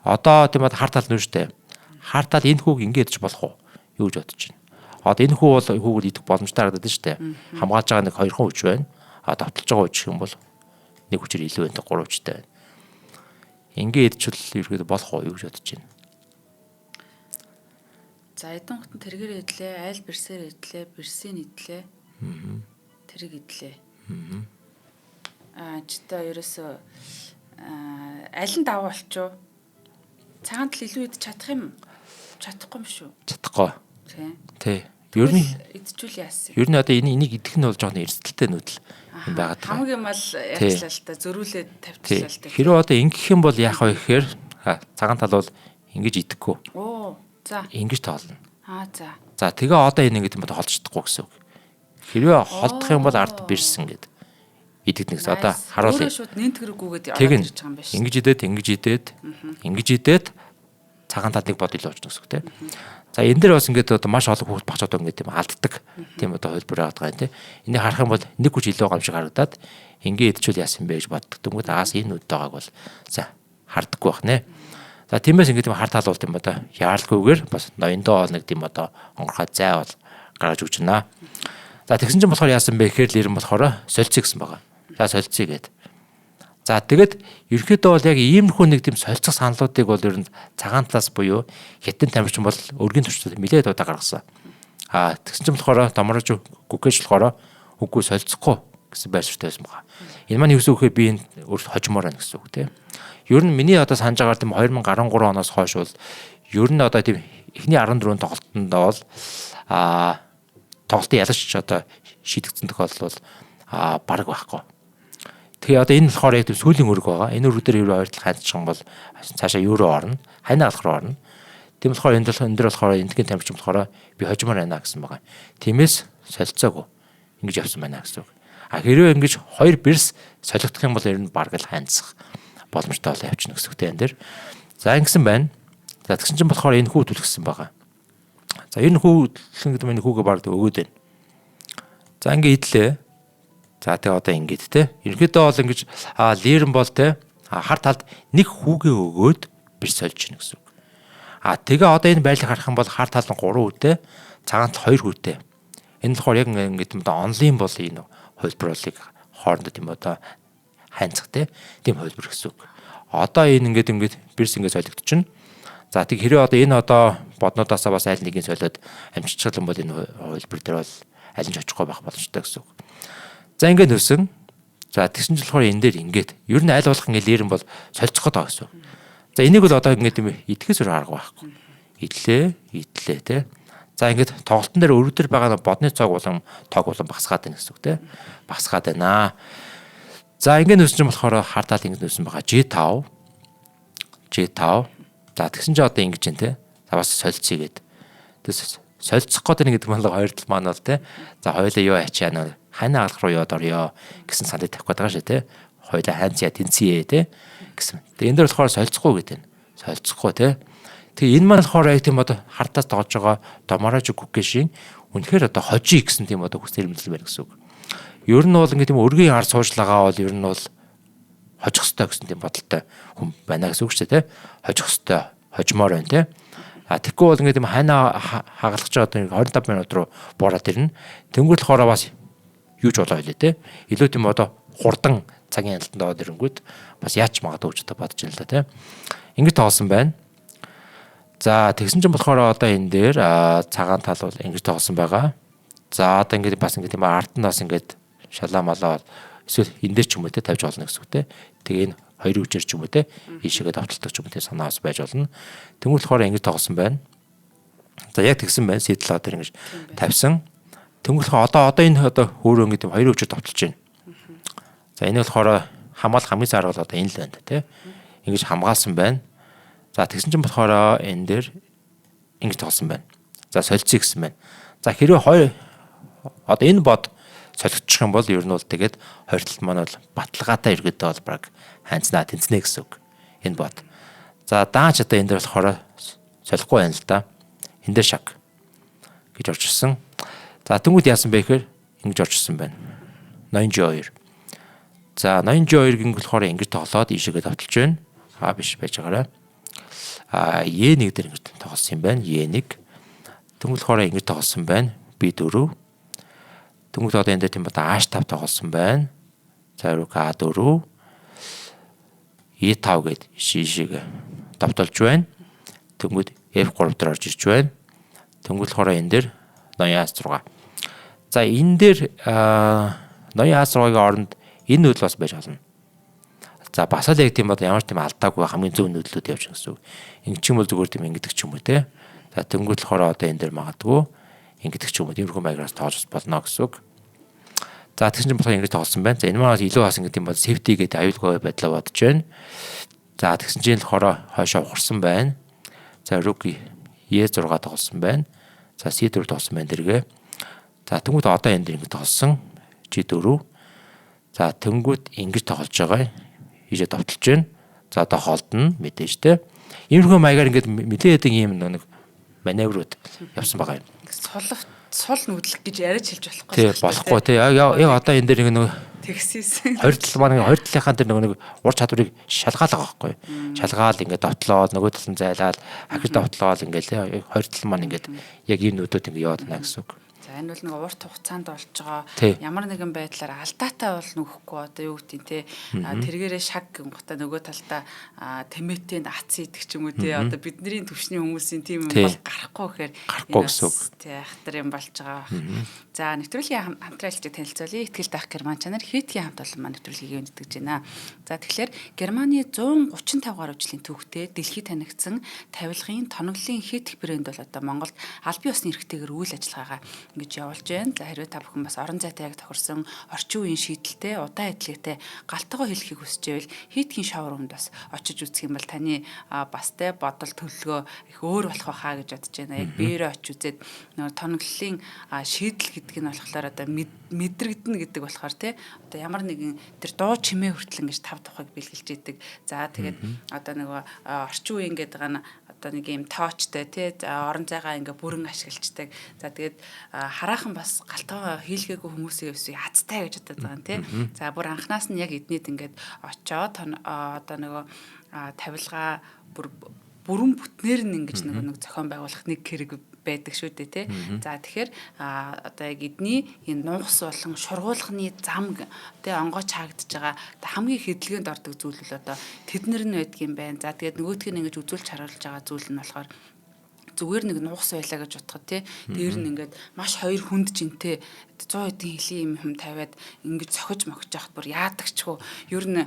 Одоо тийм хар тал нүштэй. Хар тал энэ хүүг ингэ идэж болох уу? Юу гэж бодож байна. Одоо энэ хүү бол хүүгүүд идэх боломжтой харагдаад шүү дээ. Хамгаалж байгаа нэг 2 хүч байна. Давталж байгаа хүч юм бол нэг хүчээр илүү байна. 3 хүчтэй байна. Ингэ идчихвэл ерөөд болох уу? Юу гэж бодож байна. За эдэн хотон тэргээр идлээ, айл бэрсээр идлээ, бэрсийн идлээ. Тэрэг идлээ. Чита ерөөсөө аль нь даваа болчоо. Цагаан тал илүү идэж чадах юм? Чадахгүй юм шүү. Чадахгүй. Тий. Ер нь идчихвэл яасан. Ер нь одоо энийг идэх нь бол жоохон эрсдэлтэй нүүдэл юм байгаад байгаа. Хамгийн мал ярьчлаа л та зөрүүлээд тавьчихлаа л та. Хэрэв одоо ингэх юм бол яах вэ гэхээр цагаан тал бол ингэж идэхгүй. Оо. За. Ингэж тоолно. За. За тэгээ одоо энэ ингэ тийм болж чадахгүй гэсэн үг. Хэрвээ холдох юм бол ард бирсэн гэд идэгдэнэ гэсэн. Одоо харуулъя. Шууд нэн тэрэггүйгээд ороод ирж байгаа юм байна шүү. Ингэж идээд цагаан талыг бод илүү очно гэсэн үг тийм. За энэ дээр бас ингээд одоо маш олон хүүхд багч одоо ингээд тийм алддаг тийм одоо хөлбөр байгаа юм тийм. Энийг харах юм бол нэг хүч илүү байгаа юм шиг харагдаад ингээд идчихвэл яасан бэ гэж боддог. Тэнгүүд аас энэ үд байгааг бол за хардаггүй байх нэ. За тиймээс ингээд тийм хар тал бол тийм одоо яаралгүйгээр бас ноёндоо нэг тийм одоо онгорхой зай бол гаргаж өгч байна. За тэгсэн чинь болохоор яасан бэ гэхээр л ирэн болохоор солилцъё гэсэн байгаа. За солилцъё гээд. За тэгэд ерөөхдөө бол яг иймэрхүү нэг тийм солилцох саналуудыг бол ер нь цагаан талаас буюу хятад тамирчин бол өргөний туршид нэлээд удаа гаргасан. Тэгсэн чинь болохоор доморож гүгэж болохоор үгүй солилцохгүй гэсэн байр суурьтай байсан байгаа. Энэ маань юу гэсэн үг вэ? Би энэ өөрт хожмоор байна гэсэн үг тийм. Ер нь миний одоо санаж байгаагаар тийм 2013 оноос хойш бол ер нь одоо тийм эхний 14 тоглолтонд бол тоглолтын ялч одоо шийдэгдсэн тохиолдол бол бараг байхгүй. Тэгээ одоо энэ болохоор яг тийм сүүлийн өрг байгаа. Энэ өргөдөр евро хоёр тал хандчих юм бол цаашаа евро орно. Ханаа алах руу орно. Тийм болохоор энэ дээр болохоор эндгийн тамирчин болохоор би хожмоор байна гэсэн байгаа. Тиймээс солилцоогүй ингэж явсан байна гэсэн үг. Хэрвээ ингэж хоёр бэрс солигдох юм бол ер нь бараг л хандсах боломжтой бол явчихна гэсэн үгтэй энэ дэр. За ингэсэн байна. За тэгсэн чинь болохоор энэ хүү түлхсэн байгаа. За энэ хүү түлхэн гэдэг нь хүүгээ бараг өгөөд байна. За ингэ идлээ. За тэгээ одоо ингэж те. Ерөнхийдөө бол ингэж лирэн бол те хар талд нэг хүүгээ өгөөд бэрс сольж гин гэсэн үг. Тэгээ одоо энэ байрлал харах юм бол хар талд нь 3 хүүтэй, цагаан тал 2 хүүтэй. Энэ болохоор яг ингэ одоо онлайн бол энэ хөлбөрөлийг хоорондоо тийм одоо хайнцах тийм хөлбөр гэсэн үг. Одоо энэ ингээд бэрс ингээд солигдчихно. За тэг хэрэг одоо энэ одоо боднуудаасаа бас аль нэгийг солиод амжчихсан юм бол энэ хөлбөр дээр бол аль нь очихгүй байх боломжтой гэсэн үг. За ингээд нөсөн. За тэгсэн чинь болохоор энэ дээр ингээд ер нь аль болох ингээд лирэн бол солилцох гэдэг гэсэн үг. За энийг бол одоо ингээд юм идэхээс өөр арга байхгүй. Идлээ те. За ингээд тоглолтын дээр өрөвдөр байгаа бодны цог болон тог болон багсгаад байна гэсэн үг те. Багсгаад байна. За ингээд нөсөн чинь болохоор хартаал ингээд нөсөн байгаа. G5. За тэгсэн чинь одоо ингэж байна те. За бас солилцъё гээд. Тэс солилцох гэдэг нэг гэдэг маань хоёр тал маань бол те. За хоёулаа юу ачаа нөө ханаа алах руу яваад орё гэсэн саналыг тавих гээд байгаа шүү те. Хоёулаа хайнцаа тэнцээ те гэсэн. Тэгээ энэ дээр болохоор солилцохгүй гэдэг нь. Солилцохгүй те. Тэгээ энэ маань болохоор яг тийм одоо хартаас тоож байгаа доморож гүгэшийн үнэхээр одоо хожи гэсэн тийм одоо хүсэл эрмэлзэл байна гэсэн үг. Ер нь бол ингэ тийм өргийн ар суужлагаа бол ер нь бол хожих ёстой гэсэн тийм бодолтой хүн байна гэсэн үг шүү дээ те. Хожих ёстой, хожмоор байна те. Тэгэхгүй бол ингэ тийм ханаа хагалж байгаа одоо 25 минут руу буураад ирнэ. Тэнгэр болохоор бас юу ч болоо хэлээ те. Илүү тийм одоо хурдан цагийн ялтанд ороод ирэнгүүт бас яач магадгүй ч одоо бодож байна л да те. Ингэ тоолсон байна. За тэгсэн чинь болохоор одоо энэ дээр цагаан тал бол ингэж тоолсон байгаа. За одоо ингэ бас ингэ тийм арт нь бас ингэ шалаа малаа эсвэл энэ дээр ч юм уу те тавьж болно гэсэн үг те. Тэгээ энэ хоёр үчээр ч юм уу те ийшээгээ давталдаг ч юм уу те санаас байж болно. Тэнгүүл болохоор ингэ тоолсон байна. За яг тэгсэн байна. Сэтэл одоо ингэ тавьсан. Тэнгүүл одоо энэ одоо өөрөө ингэ тийм хоёр үчээр давталж байна. За энэ болохоор хамгаалах хамгийн сайн арга бол одоо энэ л байна те. Ингэж хамгаалсан байна. За тэгсэн чинь болохоор энэ дээр ингэж тоолсон байна. За солилцъё гэсэн байна. За хэрвээ хоёр одоо энэ бод солигдчих юм бол ер нь бол тэгээд хоёр талд маань бол баталгаатай иргэдээ бол баг хайнцнаа тэнцнэ гэсэн үг. Энэ бод. За даач одоо энэ дээр болохоор солихгүй байна л да. Энэ дээр шаг гэж орчсон. За тэнгууд яасан бэ гэхээр ингэж орчсон байна. 82. За 82-гийн болохоор ингэж тоглоод ийшээгээ давталж байна. Биш байж байгаарай. Е1 дээр ингэж тоглосон юм байна. Е1. Тэнгууд болохоор ингэж тоглосон байна. B4. Тэнгууд одоо энэ дээр тийм одоо H5 тоглосон байна. За A4. E5 гээд шишиг давталж байна. Тэнгууд F3 дээр орж ирж байна. Тэнгууд болохоор энэ дээр ноён А6. За энэ дээр ноён А6-гийн оронд энэ нүүдэл бас байж болно. За бас л яг тийм одоо ямар ч тийм алдаагүй хамгийн зөв нүүдлүүд явж байгаа гэсэн үг. Ингэ ч юм бол зүгээр тийм ингэдэг ч юм уу те. За тэнгуут болохоор одоо энэ дээр магадгүй ингэдэг ч юм уу тиймэрхүү маягаас тоож болно гэсэн үг. За тэгсэн чинь болохоор ингэж тоолсон байна. За энэ маань илүү бас ингэ тийм бол safety гэдэг аюулгүй байдлаа бодож байна. За тэгсэн чинь болохоор хойшоо ухарсан байна. За rook E6 тоглосон байна. За C4 тоглосон байна дэргээ. За тэнгуут одоо энэ дээр ингэ тоглосон G4. За тэнгуут ингэж тоглож байгаа. Ийшээ давталж байна. За одоо холдно мэдээж те. Иймэрхүү маягаар ингээд нэлээд ийм нэг маневрууд явсан байгаа юм. Сул нүүдлэх гэж яриач хэлж болохгүй. Тий, болохгүй тий. Яг одоо энэ дээр нэг тэгсээс хоригдл маань хоригдлынхаа дээр нэг ур чадварыг шалгаалгаа байхгүй. Шалгаал ингээд довтлоод нөгөө талын зайлаад ахиж довтлоод ингээд хоригдл маань ингээд яг энэ нүдүүд ингээд яваад байна гэсэн үг. За энэ бол нэг урт хугацаанд болж байгаа Тий. ямар нэгэн байдлаар алдаатай бол нөхөхгүй одоо юу гэдэг те тэргээрээ шаг гингута нөгөө талдаа тэмээтэнд ац идэх ч юм уу те одоо бидний төвшний хүмүүсийн тийм юм бол гарахгүй гэхээр Гарахгүй гэсэн үг. Тий хатар юм болж байгаа. За нэвтрүүлгийн хамтраалагчид танилцуулъя. Итгэл даах Герман чанар хийдгийн хамт олон маань нэвтрүүлгийг өндөж байна. За тэгэхээр Германы 135 гаруй жилийн түүхтэй дэлхийд танигдсан тавилгын тоноглолын хийдэх брэнд бол одоо Монголд аль бие усны эрхтэйгээр үйл ажиллагаагаа ингэж явуулж байна. За хэрвээ та бүхэн бас орон зайтай яг тохирсон орчин үеийн шийдэлтэй удаан эдлэгтэй галтгоо хэлхийг хүсэж байвал хийдгийн шоурумд бас очиж үзэх юм бол таны бас тэ бодол төлөвлөгөө их өөр болох байхаа гэж бодож байна. Яг биеэрээ очиж үзээд тоноглолын шийдэл гэдэг нь болохоор одоо мэдрэгдэнэ гэдэг болохоор тий одоо ямар нэгэн тэр дуу чимээ хүртэл ингэж тав тухайг бэлгэлж идэг. За тэгээд одоо нөгөө орчин үеийн гэдэг гана одоо нэг юм тоочтой тий орон зайгаа ингээ бүрэн ашигладаг. За тэгээд хараахан бас галтгаа хийлгээгүй хүмүүсийн өсвийг хацтай гэж бодод байгаа юм тий. За бүр анханаас нь яг эднийд ингээд очоод одоо нөгөө тавилгаа бүрэн бүтнээр нь ингэж нэг зохион байгуулах нэг хэрэг байдаг шүү дээ тий. За тэгэхээр одоо яг эдний энэ нугас болон шургуулганы зам тий онгоо чаагдж байгаа хамгийн хэдэлгээнд ордог зүйл бол одоо тэднэр нь байдаг юм байна. За тэгээд нөгөөдг нь ингэж үзүүлж харуулж байгаа зүйл нь болохоор зүгээр нэг нугас байлаа гэж бодоход тий дээр нь ингээд маш хоёр хүнд жинтэй 100 эдийн хилийн юм тавиад ингэж цохиж мохиж яхад бүр яадагчгүй ер нь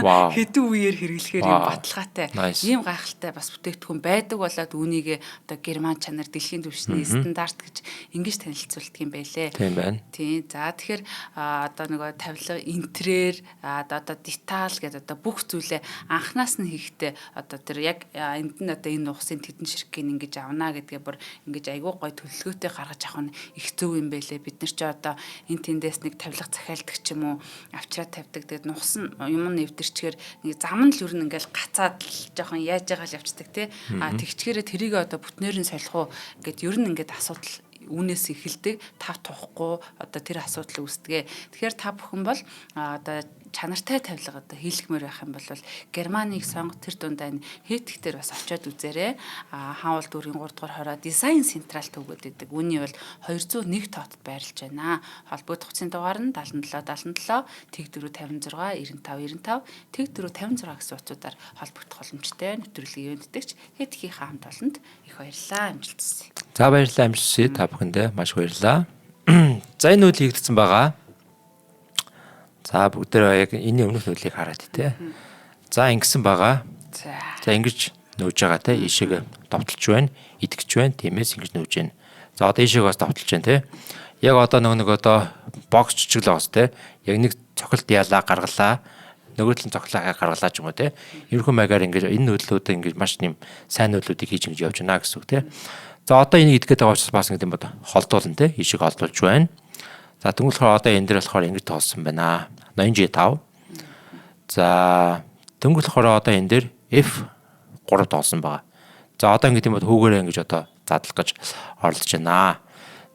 хэдэн үеэр хэрэглэхээр юм баталгаатай ийм гайхалтай бас бүтээгдэхүүн байдаг болоод үүнийг одоо Герман чанар дэлхийн түвшний стандарт гэж ингэж танилцуулдаг юм байлээ. Тийм байна. Тийм. За тэгэхээр одоо нөгөө тавилга интерьер одоо деталь гэдэг одоо бүх зүйлээ анханаас нь хийхдээ одоо тэр яг энд нь одоо энэ нугасын тэдэн ширхгийг ингэж авнаа гэдгээ бүр ингэж айгүй гой төлөвлөгөөтэй гаргаж авах нь их зөв юм байлээ. Бид нар ч одоо энэ тэндээс нэг тавилга захиалдаг ч юм уу авчраа тавьдаг. Тэгээд нухас нь юм нэвдэрчгээр нэг зам нь л ер нь ингээл гацаад л жоохон яаж байгаа л явцдаг тий. Тэгчгээрээ тэрийг одоо бүтнээр нь солих уу гэд ер нь ингээд асуудал үүнээс эхэлдэг тав тухгүй одоо тэр асуудал үүсдэг. Тэгэхээр та бүхэн бол одоо чанартай тавилга одоо хийлгмээр байх юм бол Германыг сонго тэр дундаа энэ хийтгэхтэр бас очиод үзээрэй. Хаавал дүүргийн 3 дугаар хороо дизайн централ төвгөд гэдэг. Үүний бол 201 тоотод байрлаж байна. Холбогдох утасны дугаар нь 77 77 54 56 95 95 54 56 гэсэн утсуудаар холбогдох боломжтой. Нэвтрүүлгийн өвдөгч хийтгэхийн хамт олонд их баярлалаа. Амжилт хүсье. За баярлалаа амжилт та бүхэндээ маш баярлалаа. За энэ үйл хийгдсэн байгаа. За бүгдээ яг энэ өмнөх нөлийг хараад тий. За ингэсэн байгаа. За ингэж нөөж байгаа тий. Ишиг довтолж байна, идэвч байна. Тиймээс ингэж нөөж байна. За одоо ишиг бас довтолж байна тий. Яг одоо нэг одоо бокс жижиг л байгаас тий. Яг нэг цохилт яалаа гаргалаа. Нөгөө талын цохилоо гаргалаа ч юм уу тий. Ерөнхий маягаар ингэж энэ нөлөөдөө ингэж маш нэм сайн нөлөөдийг хийж ингэж явж байна гэсэн үг тий. За одоо энийг идэхэд байгаа учраас бас ингэ юм бод холдуулна тий. Ишиг холдуулж байна. За төнгөлөхөр одоо энэ дээр болохоор ингэж тоолсон байна. 85. За төнгөлөхөр одоо энэ дээр F3 тоолсон байгаа. За одоо ингэ тийм бод хүүгээрээ ингэж одоо задлах гэж оролдож байна.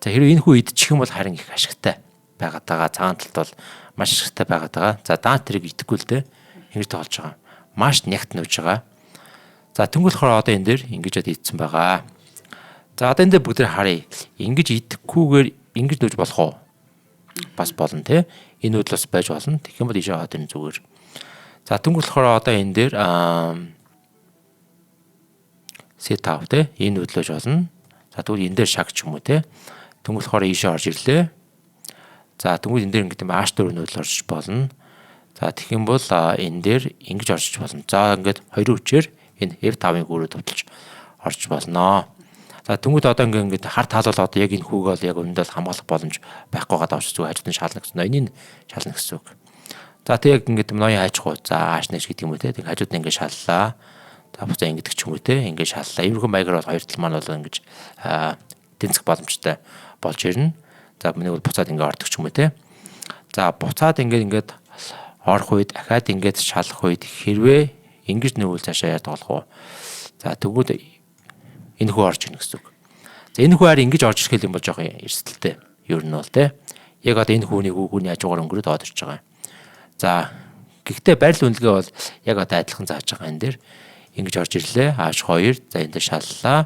За хэрвээ энэ хүү идчих юм бол харин их ашигтай байгаад байгаа. Цагаан талд бол маш ашигтай байгаад байгаа. За даат тэрийг идэхгүй л дээ. Ингэж тоолж байгаа. Маш нягт нууж байгаа. За төнгөлөхөр одоо энэ дээр ингэж идсэн байгаа. За одоо энэ дээр бүгд харъя. Ингэж идэхгүйгээр ингэж нууж болох уу? Бас болно тий. Энэ үйл бас байж болно. Тэгэх юм бол ишээ хаад энэ зүгээр. За төнгөлөхөр одоо энэ дээр C5 тий. Энэ үйл байж болно. За тэгвэл энэ дээр шаг ч юм уу тий. Төнгөлөхөр ишээ орж ирлээ. За тэгвэл энэ дээр ингэдэм H4 нөл орж болно. За тэгэх юм бол энэ дээр ингэж орж болно. За ингээд хоёр хүчээр энэ F5-ыг өөрөө товтолж орж болно. За тэнгууд одоо ингээд хар таалал одоо яг энэ хүүг бол яг өндөл хамгаалах боломж байхгүй байгаа давч зүг хажууд нь шална гэсэн. Ноёны шална гэсэн үг. За тэг яг ингээд ноён хайчихгүй. За аашнаш гэдэг юм уу те. Тэг хажууд нь ингээд шаллаа. За буцаа ингэдэг ч юм уу те. Ингээд шаллаа. Ерөнхий маягаар бол хоёр тал маань бол ингэж тэнцэх боломжтой болж ирнэ. За миний бол буцаад ингээд ордог ч юм уу те. За буцаад ингээд орох үед ахаад ингээд шалах үед хэрвээ ингэж нүүвэл цаашаа яадаг болох уу? За тэгвэл энэ хүү орж ирнэ гэсэн үг. За энэ хүү харин ингэж орж ирэх юм бол жоохон эрсдэлтэй. Ер нь бол те. Яг одоо энэ хүүний хүүний хажуугаар өнгөрөөд орж ирж байгаа юм. За гэхдээ барил үнэлгээ бол яг одоо адилхан зааж байгаа энэ дээр ингэж орж ирлээ. H2 за энэ дээр шаллаа.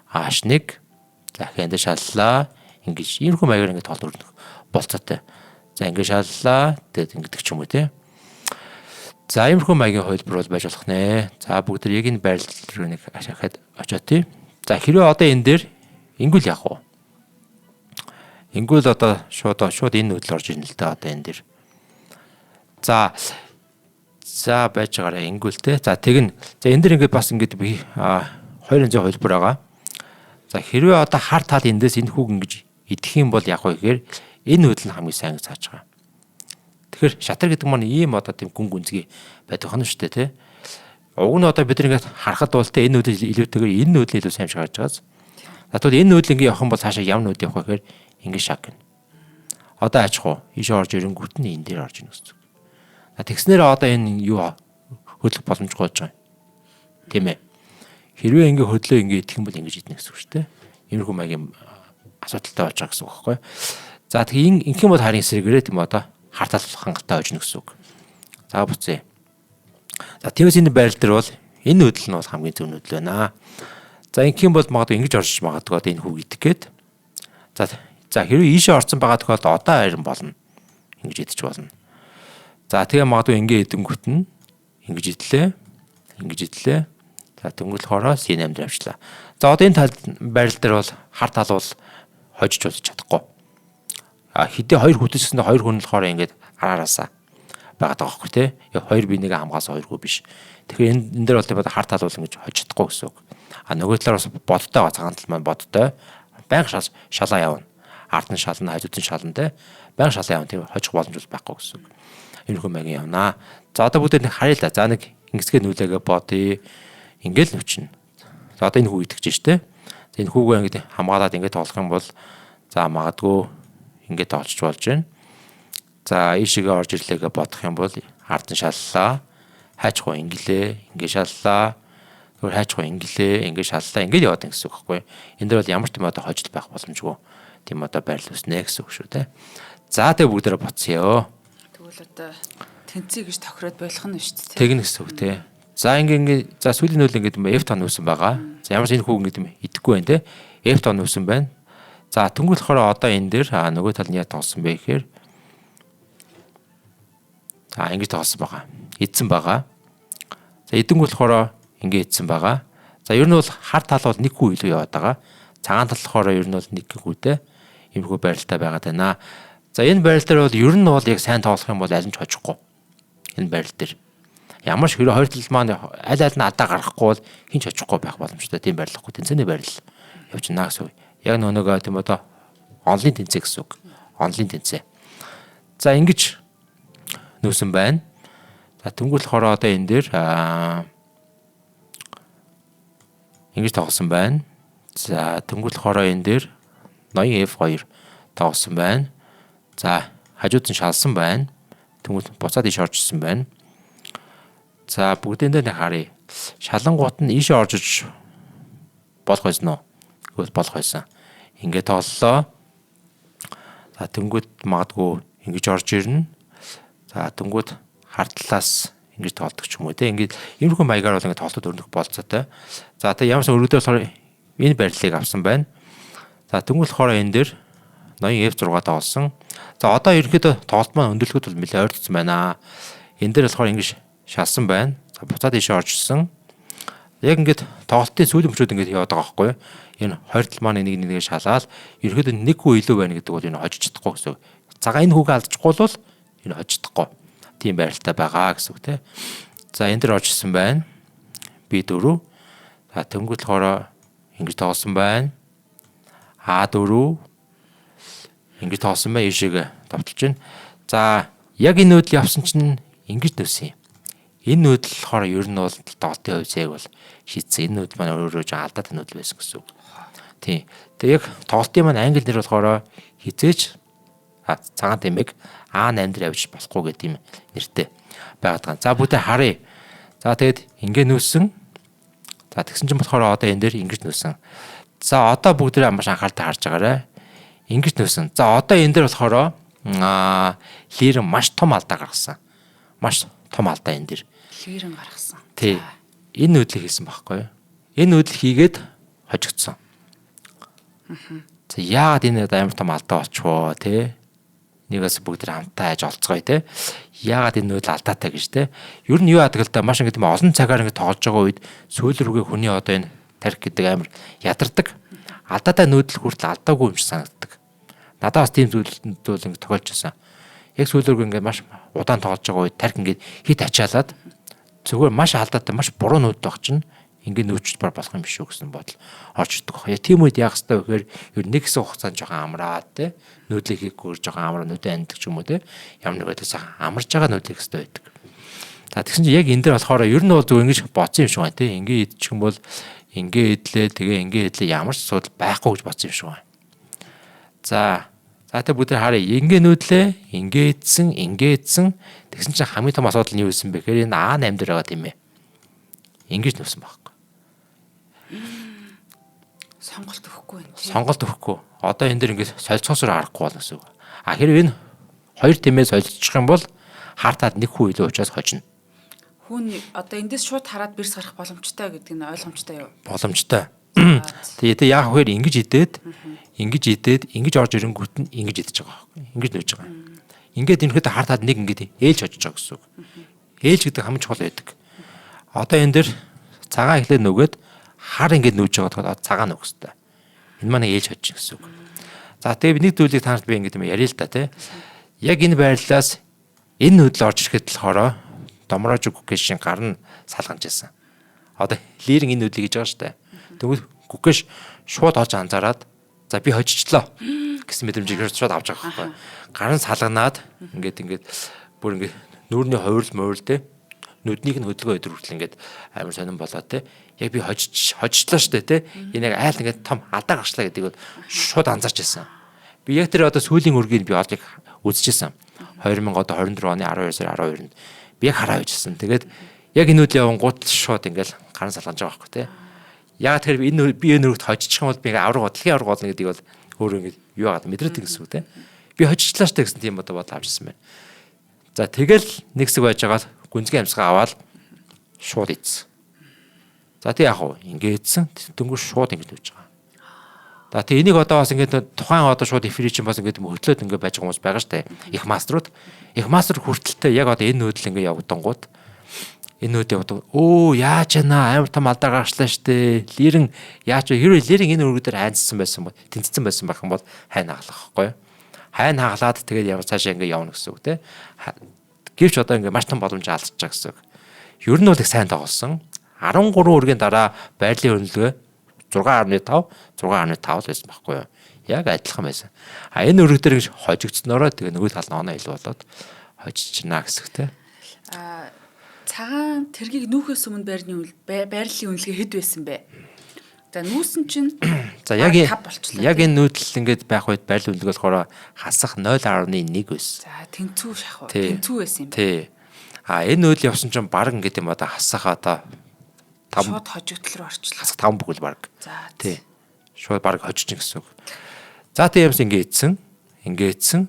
H1 за энэ дээр шаллаа. Ингэж иймэрхүү маягаар ингэ тоолд өрнөх болцоотой. За ингэ шаллаа. Тэгээд ингэдэг ч юм уу те. За иймэрхүү маягийн хувилбар бол байж болох нэ. За бүгд яг энэ барил руу нэг ашиахад очоо тий. За хэрвээ одоо энэ дээр ингүүл яах вэ? Ингүүл одоо шууд энэ нүүдэл орж ирнэ л дээ одоо энэ дээр. За байж байгаараа ингүүлтэй. За тэгнь. За энэ дэр ингээд бас ингээд би 200 хувилбар байгаа. За хэрвээ одоо хар тал эндээс энэ хүүг ингэж идэх юм бол яг вэ гэхээр энэ нүүдэл нь хамгийн сайн гэж зааж байгаа. Тэгэхээр шатар гэдэг маань ийм одоо тийм гүн гүнзгий байдаг хань шүү дээ тий. Уг нь одоо бид ингээд харахад бол тэ энэ нүүдэл илүүтэйгээр энэ нүүдэл илүү сайн шааж байгаас. За тэгвэл энэ нүүдэл ингээд явах юм бол цаашаа ямар нүүд явах вэ гэхээр ингээд шаг гэнэ. Одоо аачих уу? Ийшээ орж ирэнгүүт нь энэ дээр орж ирнэ гэсэн үг. Тэгснээр одоо энэ юу хөдлөх боломжгүй болж байгаа юм. Тийм ээ. Хэрвээ ингэ хөдлөө ингэ идэх юм бол ингэж идэх гэсэн үг шүү дээ. Иймэрхүү маягийн асуудалтай болж байгаа гэсэн үг байхгүй. За тэгээ ингэх юм бол харин эсрэгээрээ тийм одоо хартал хангалттай ойжно гэсэн үг. За буцъя. За тиймээс энэ байрал дээр бол энэ нүүдэл нь бол хамгийн зөв нүүдэл байна. За ингэх юм бол магадгүй ингэж орж магадгүй одоо энэ хүүг идэх гээд. За хэрвээ ийшээ орсон байгаа тохиолдолд одоо харин болно. Ингэж идэж болно. За тэгээ магадгүй ингэ идэнгүүт нь ингэж идлээ. За тэнгуэл хороо C8 дээр авчлаа. За одоо энэ тал байрал дээр бол хар тал бол хожиж болж чадахгүй. Хэдий хоёр хүтэлсэнд хоёр хүн болохоор ингэж араараасаа байгаад байгаа байхгүй тий. Яг хоёр биенийг хамгаалсан хоёр хүү биш. Тэгэхээр энэ дээр бол хар тал бол ингэж хожиж чадахгүй гэсэн үг. Нөгөө талаар бас бодтой цагаан тал маань бодтой. Байнга шалаа явна. Ард нь шална, хажууд нь шална тий. Байнга шалаа явна. Тийм хожих боломж бол байхгүй гэсэн үг. Энэхүү маягийн явнаа. За одоо бүгд нэг харъя л. За нэг ингэсгээ нүүлээгээ бодъё. Ингээл нүчнэ. За одоо энэ хүү итгэж штэ. Энэ хүүгээ ингээд хамгаалаад ингээд тоглох юм бол за магадгүй ингээд олж болж байна. За ийшээгээ орж ирлээгээ бодох юм бол ард нь шаллаа. Хайчгүй инглээ. Ингээд шаллаа. Тэгвэл хайчгүй инглээ. Ингээд шаллаа. Ингээд яваад гэсэн үг байхгүй. Энэ дээр бол ямар ч юм одоо хожил байх боломжгүй. Тийм одоо байрал үснэ гэсэн үг шүү те. За тэгээ бүгдээрээ боцъё. Тэгвэл одоо тэнцээ гэж тохироод болох нь шүү дээ. Тэгнэ гэсэн үг те. За ингээд за сүүлийн нөл ингээд F тон үүсэн байгаа. За ямар ч энэ хүү ингээд идэхгүй байна те. F тон үүсэн байна. За тэнгуэл болохоор одоо энэ дээр нөгөө тал нь яа тоглосон бэ гэхээр за ингэж тоглосон байгаа. Идсэн байгаа. За идэнгүүл болохоор ингээд идсэн байгаа. За ер нь бол хар тал бол нэг хүү илүү яваад байгаа. Цагаан тал болохоор ер нь бол нэг хүүтэй иймэрхүү байралтай байгаад байна. За энэ байрал дээр бол ер нь бол яг сайн тоглох юм бол аль нь ч хожихгүй. Энэ байрал дээр ямар ч хэрэг хоёр тал маань аль нь адаа гарахгүй бол хин ч очихгүй байх боломжтой тийм байрлахгүй тэнцээний байрал явчихна гэсэн үг. Яг нөгөө тийм одоо онлайн тэнцээ гэсэн үг. Онлайн тэнцээ. За ингэж нүүсэн байна. За тэнгуэл хороо одоо энэ дээр ингэж тоглосон байна. За тэнгуэл хороо энэ дээр ноён F2 тоглосон байна. За хажууд нь шалсан байна. Тэнгуэл буцаад иш оржсэн байна. За бүгдэн дээр харъя. Шалангуут нь ийшээ орж иж болох байсан уу? Тэгвэл болох байсан. Ингээд тоглолоо. За тэнгууд магадгүй ингэж орж ирнэ. За тэнгууд хартлаас ингэж тоглодог ч юм уу те. Ингээд иймэрхүү маягаар бол ингээд тоглолтод өрнөх болцоотой. За тэг ямарсан өргөдөө болохоор энэ барилыг авсан байна. За тэнгууд болохоор энэ дээр ноён F6 тоглосон. За одоо ерөөхдөө тоглолт маань өндөрлөхөд бол нэлээд ойртсон байна. Энэ дээр болохоор ингэж шалсан байна. За буцаад ийшээ оржсон. Яг ингээд тоглолтын сүүлийн мөчүүд ингээд яваад байгаа байхгүй юу? Энэ хоёр тал маань нэг шалаад ерөөхдөө нэг хүү илүү байна гэдэг бол энэ хожиж чадахгүй гэсэн. Цагаан энэ хүүгээ алдчихгүй бол энэ хожиж чадахгүй. Тийм байралтай байгаа гэсэн үг те. За энэ дэр оржсон байна. B4. За тэнгуэл хоороо ингэж тоглосон байна. A4. Ингэж тоглосон байна. Ийшээгээ давталж байна. За яг энэ нүүдэл явсан чинь ингэж нөөсөн юм. Энэ нүүдэл болохоор ер нь бол тоглолтын хувьд яг бол шийдсэн. Энэ нүүдэл маань өөрөө жоо алдаад нүүдэл байсан гэсэн үг. Тийм. Тэгээ яг тоглолтын маань англи нэр болохоор хизээч цагаан тэмэг A8 дээр авч болохгүй гэдэг юм нэртэй байгаад байгаа. За бүгдээ харъя. За тэгэд ингэ нүүсэн. За тэгсэн чинь болохоор одоо энэ дээр ингэж нөөсөн. За одоо бүгдээ маш анхааралтай харж байгаарай. Ингэж нөөсөн. За одоо энэ дээр болохоор лирэн маш том алдаа гаргасан. Маш том алдаа энэ дээр. Лирэн гаргасан. Тий. Энэ нүүдлийг хийсэн байхгүй юу? Энэ нүүдлийг хийгээд хожигдсон. За яагаад энэ амар том алдаа болчихвоо те? Нэгээс бүгд хамтаа хайж олцгоё те. Яагаад энэ нүүдэл алдаатай гэж те. Ер нь юу яадаг л да маш ингэ тийм олон цагаар ингэ тоглож байгаа үед сүүл рүүгээ хүний одоо энэ тарих гэдэг амар ядардаг. Алдаатай нүүдэл хүртэл алдаагүй юм шиг санагддаг. Надад бас тийм зүйл ингэ тохиолж байсан. Яг сүүл рүүгээ ингэ маш удаан тоглож байгаа үед тарих ингэ хит ачаалаад зүгээр маш алдаатай маш буруу нүүдэл баг чинь ингэ нөөцч болох юм биш үү гэсэн бодол орж ирдэг. Яг тийм үед яах хэрэгтэй вэ гэхээр ер нь нэг хэсэг хугацаанд жоохон амраад те нүүдлийг хийгүүр жоохон амраа нүүдээ амьдаг ч юм уу те ямар нэг байдлаас амарж байгаа нүүдлийг хэстэй байдаг. За тэгсэн чинь яг энэ дээр болохоор ер нь бол зөв ингэж бодсон юм шиг байна те ингэ идчих юм бол ингэ идлээ тэгээ ингэ идлээ ямар ч асуудал байхгүй гэж бодсон юм шиг байна. За тэг бүгд харъя ингэ нүүдлээ ингэ идсэн тэгсэн чинь хамгийн том асуудал нь юу байсан бэ гэхээр энэ А8 дээр байгаа тийм ээ. Ингэж нүүсэн баг. Сонголт өгөхгүй байна. Сонголт өгөхгүй. Одоо энэ дэр ингээд солилцоосоор харахгүй болно гэсэн үг. Хэрвээ энэ хоёр тэмээ солилцчих юм бол хаартаад нэг хүн илүү учраас хожино. Хүн одоо эндээс шууд хараад бэрс гарах боломжтой гэдэг нь ойлгомжтой юу? Боломжтой. Тэгээд яг хөөөр ингэж идээд орж ирэнгүүт нь ингэж идэж байгаа байхгүй. Ингэж нүүж байгаа. Ингээд энэхэд хаартаад нэг ингээд ээлж хожиж байгаа гэсэн үг. Ээлж гэдэг хамгийн чухал байдаг. Одоо энэ дэр цагаан эхлээд нөгөөд хар ингээд нүүж байгаа цагаан нөх хэвээр. Энэ маань ээлж хожиж гэсэн үг. За тэгээ би нэг зүйлийг танарт би ингээд яриа л да тий. Яг энэ байрлалаас энэ нүүдэл орж ирэхэд болохоор домроож гүкэшийн гар нь салганж байсан. Одоо лирэн энэ нүүдлийг хийж байгаа шүү дээ. Тэгвэл гүкэш шууд олж анзаараад за би хожичлоо гэсэн мэдрэмжийг шууд авч байгаа байхгүй. Гар нь салганаад ингээд бүр ингээд нүүрний хувирал муурал тий. Нүднийг нь хөдөлгөөн өдөр хүртэл ингээд амар сонирн болоо те. Яг би хожчлаа штэ те. Энэ яг айл ингээд том алдаа гарчлаа гэдгийг шууд анзаарч байсан. Би яг тэр одоо сүүлийн үргийг би олыг үзчихсэн. 2024 оны 12 сарын 12-нд би яг хараа байжсэн. Тэгээд яг энэ үйл явангууд шууд ингээд гарын салгаж байгаа байхгүй те. Яг тэр энэ би энэ үргт хожчих юм бол би ингээд авраг бодлогын авраг болно гэдгийг бол өөрөө ингээд юу яагаад мэдрэдэг гэсэн үг те. Би хожчлаа штэ гэсэн тийм бодол авчихсан байна. За тэгэл нэг хэсэг байж байгаа гүнзгий амьсгаа аваад шууд ийдсэн. За тий яг уу ингэ ийдсэн дөнгөж шууд ингэ нүүж байгаа. За тий энийг одоо бас ингэ тухайн одоо шууд эфир чинь бас ингэ хөтлөөд ингэ байж байгаа хүмүүс байгаа штэ. Их мастерууд хүртэлтэй яг одоо энэ нүүдэл ингэ явагдангууд энэ нүүд явдаг. Оо яаж яана амар том алдаа гарчлаа штэ. Лирэн яаж вэ? Хэрвээ лирэн энэ өргөдөр хайнцсан байсан бол тэнцсэн байсан байх юм бол хайн хаглах байхгүй юу? Хайн хаглаад тэгээд ямар цаашаа ингэ явна гэсэн үг те. Гэвч одоо ингээ маш том боломж алдчихж байгаа гэсэн. Ер нь бол их сайн тоглосон. 13 үргийн дараа байрлалын хөндлөгөө 6.5 байсан байхгүй юу? Яг адилхан байсан. Энэ өрг дээр гэж хожигдсноороо тэгээ нөгөө тал нь оноо илүү болоод хожижнаа гэсэгтэй. Цагаан тэргийг нүүхээс өмнө байрлалын үнэлгээ хэд байсан бэ? За нүүсэн чинь за яг энэ нүүдэл ингээд байх үед байрлал үнэлгээ болохоор хасах 0.1 байсан. За тэнцүү шахав. Тэнцүү байсан юм. Тий. Энэ нүүдэл явсан чинь баг ингээд юм одоо хасах одоо 5 шууд хожигдол руу орчлоо. Хасах 5 бүгэл баг. За тий. Шууд баг хожиж гэсэн үг. За тий юмс ингээд ийдсэн.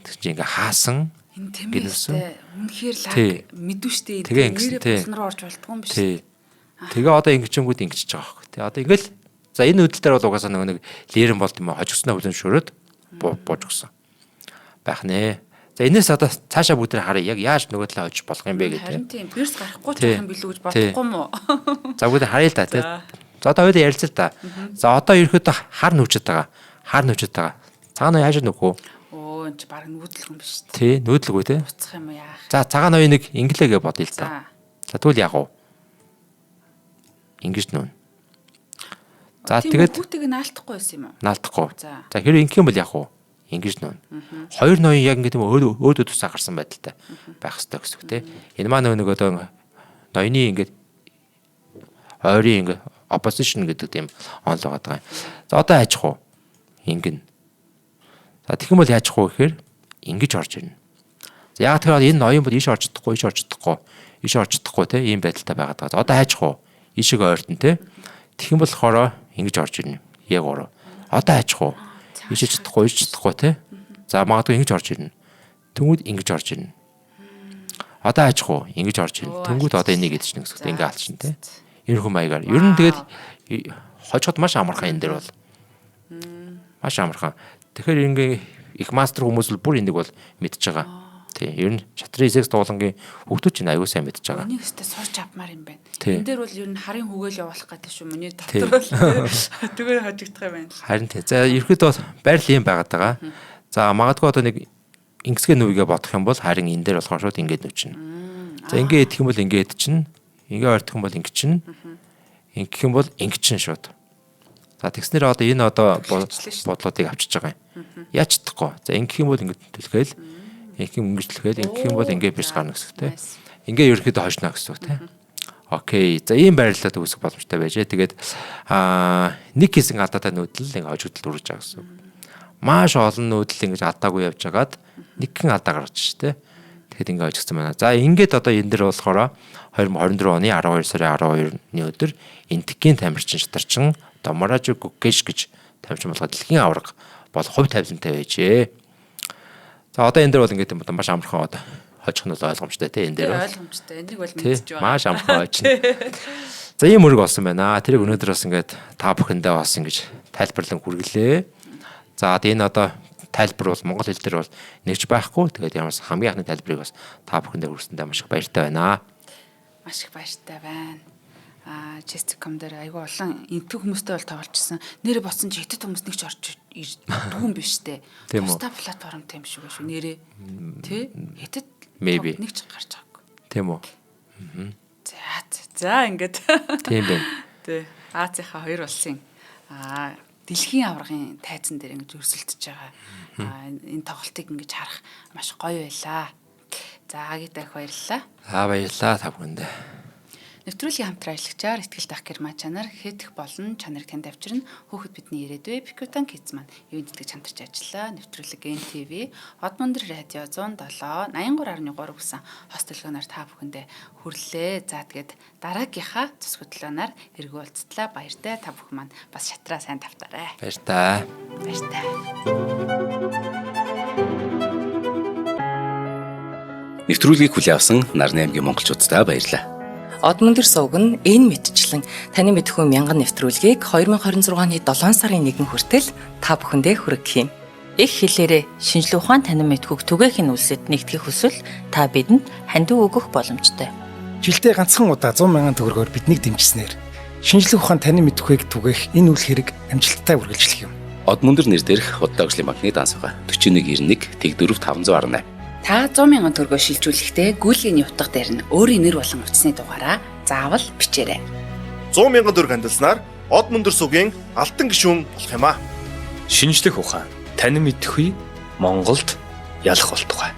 Тэг чи ингээд хаасан. Энэ тэмээстэй үнэхээр лаг мэдвэ штэ. Нэрээ болсон руу орж болтгүй юм биш. Тий. Тэгээ одоо ингэчэнгүүд ингэчихэж байгаа байхгүй. Тий. Одоо ингээл за энэ нүүдэл дээр бол угаасаа нэг лирэн болт юм аа хожигсноо хүлэншөөрөөд бууж өгсөн. Байх нэ. За энэс одоо цаашаа бүгд харъя. Яг яаж нөгөө талаа хожиж болох юм бэ гэдэг. Харин тийм бирс гарахгүй ч юм билүү гэж бодохгүй юм уу? За бүгд харъя л да тий. За одоо хоёул ярилцъя л да. За одоо ерөөхдөө хар нүүчээд байгаа. Цагаан яаж нөхөө? Оо энэ ч баг нүүдлэх юм биш үү? Тий, нүүдлэгүй тий. Буцах юм яах. За цагаан хоёр нэг инглээгээ бодъё л да. За тэгвэл яах вэ? Ингэж нүүн. За тэгээд хүүтийг наалтахгүй байсан юм уу? Наалтахгүй. За хэрэг ингэх юм бол яах вэ? Ингэж нүүн. Хоёр ноён яг ингэ тийм өөдөө тусаа гарсан байдалтай байх хэрэгтэй гэсэн үг тий. Энэ маань нэг одоо ноёны ингэ ойрын ингэ opposition гэдэг тийм онол байгаа юм. За одоо яачих вэ? Ингэн. За тэгэх юм бол яачих вэ гэхээр ингэж орж ирнэ. За яг тэгэхээр энэ ноён бол ийш орж чадахгүй тий ийм байдалтай байгаад байгаа. За одоо яачих вэ? Ишиг ойртон тий. Тэгэх юм болохоор ингэж орж ирнэ. Яг ороо. Одоо аж ахуй. Ичиж чадахгүй, ич чадахгүй те. За магадгүй ингэж орж ирнэ. Тэнгүүд ингэж орж ирнэ. Одоо аж ахуй ингэж орж ирнэ. Тэнгүүд одоо энийг идчихнэ гэсэн үг. Ингээ алчин те. Ерөнхөн маягаар. Ер нь тэгээд хожиход маш амархан энэ дээр бол. Маш амархан. Тэгэхээр ингээ их мастер хүмүүс бол бүр энийг бол мэдж байгаа. Тий. Ер нь шатрын эсэкс дуулангийн хүүхдүүд чинь аюу сайн мэдж байгаа. Энийг өстө сурч авмаар юм байна. Тий. Энэ дээр бол ер нь харын хүгээл явуулах гэдэг шүү. Миний дотор бол түгээр хожигдох юм байна. Харин тий. За ерөөдөө байрал юм байгаад байгаа. За магадгүй одоо нэг ингэсгээ нүвгээ бодох юм бол харин энэ дээр болохоор шууд ингээд нүчнэ. За ингээд идэх юм бол ингээд чинь. Ингээд ойртох юм бол ингээд чинь. Ингэх юм бол ингээд чинь шууд. За тэгснээр одоо энэ одоо бодлуудыг авчиж байгаа юм. Яаж чадахгүй. За ингэх юм бол ингээд төлөхөөл их юм өнгөрчлөхэд ингэх юм бол ингээд бирс гарна гэсэгтэй. Ингээ ерөөхдөө хожно гэсэн үг тийм. Окей. За ийм байрлалд үүсэх боломжтой байжээ. Тэгээд нэг хэсэг алдаатай нүүдэл ингээ хожигдол үрж байгаа гэсэн. Маш олон нүүдэл ингээ алдаагүй явж байгаад нэгэн алдаа гарч штэ. Тэгэхэд ингээ хожигдсан байна. За ингээд одоо энэ дэр болохоор 2024 оны 12 сарын 12-ны өдөр энтгийн тамирчин шатарчин Доморажо Гукеш гэж тамирчин болгоод дэлхийн аварга бол хувь тавилантай байжээ. За одоо энэ дээр бол ингээд маш амархан одоо хожих нь бол ойлгомжтой тийм энэ дээр. Ойлгомжтой. Энийг бол мэдчихэж байгаа. Маш амархан хожно. За ийм өрг болсон байна. Тэрийг өнөөдөр бас ингээд та бүхэндээ бас ингэж тайлбарлан хүргэлээ. За энэ одоо тайлбар бол монгол хэл дээр бол нэгж байхгүй. Тэгээд ямар ч хамгийн анхны тайлбарыг бас та бүхэндээ хүргэсэндээ маш их баяртай байна. Маш их баяртай байна. Chess.com дээр айгүй олон энтэг хүмүүстэй бол тоглолцсон. Нэрээ боцсон чи хэдэд хүмүүс нэг ч орж дүүн биш те. Тусдаа платформ тийм шүү шүү нэрээ. Тэ? Хэдэд нэг ч гарч байгаагүй. Тийм үү? За ингээд. Тийм байна. Тэ. Азийнхаа хоёр улсын дэлхийн аваргын тайзан дээр ингэж өрсөлдөж байгаа. Энэ тоглолтыг ингэж харах маш гоё байлаа. За Агит их баярлалаа. Баярлалаа та бүхэндээ. Нэвтрүүлгийн хамтран ажиллагчаар ихтгэл дах герман чанар хэдэх болон чанарыг танд авчирна. Хүүхэд бидний ирээдүй Пикутан Kids маань юунд итгэж хамтарч ажиллаа. Нэвтрүүлэг НТV, Одмондор радио 107 83.3 гэсэн хост төлгөөнөөр та бүхэндээ хүрлээ. За тэгээд дараагийнхаа цус хөтлөөнөөр эргүү уулзтлаа. Баяртай та бүхэн маань бас шатраа сайн тавтаарай. Баяртай. Баяртай. Нэвтрүүлгийг хүлээн авсан Нарны аймгийн монголчуудтай баярлалаа. Одмондор сувг нь энэ мэдчлэн таны мэдхүү мянган нэвтрүүлгийг 2026 оны 7 сарын 1 хүртэл та бүхэндээ хүргэх юм. Их хэлээрээ шинжлэх ухаан танин мэдхүүг түгээхийн үлсэд нэгтгэх хүсвэл та бидэнд хандив өгөх боломжтой. Жилдээ ганцхан удаа 100 мянган төгрөгөөр биднийг дэмжснээр шинжлэх ухаан танин мэдхүйг түгээх энэ үйл хэрэг амжилттай үргэлжлэх юм. Одмондор нэр дээрх Удаагийн банкны дансгаа 4191 Тэг 4518. Та 100 мянган төгрөгөөр шилжүүлэхдээ гүйлгийн утга дээр нь өөрийн нэр болон утасны дугаараа заавал бичээрэй. 100 мянган төгрөг хандалснаар Одмондор сувгийн алтан гишүүн болох юм а. Шинжлэх ухаан танин мэдхгүй Монголд ялах болтугай.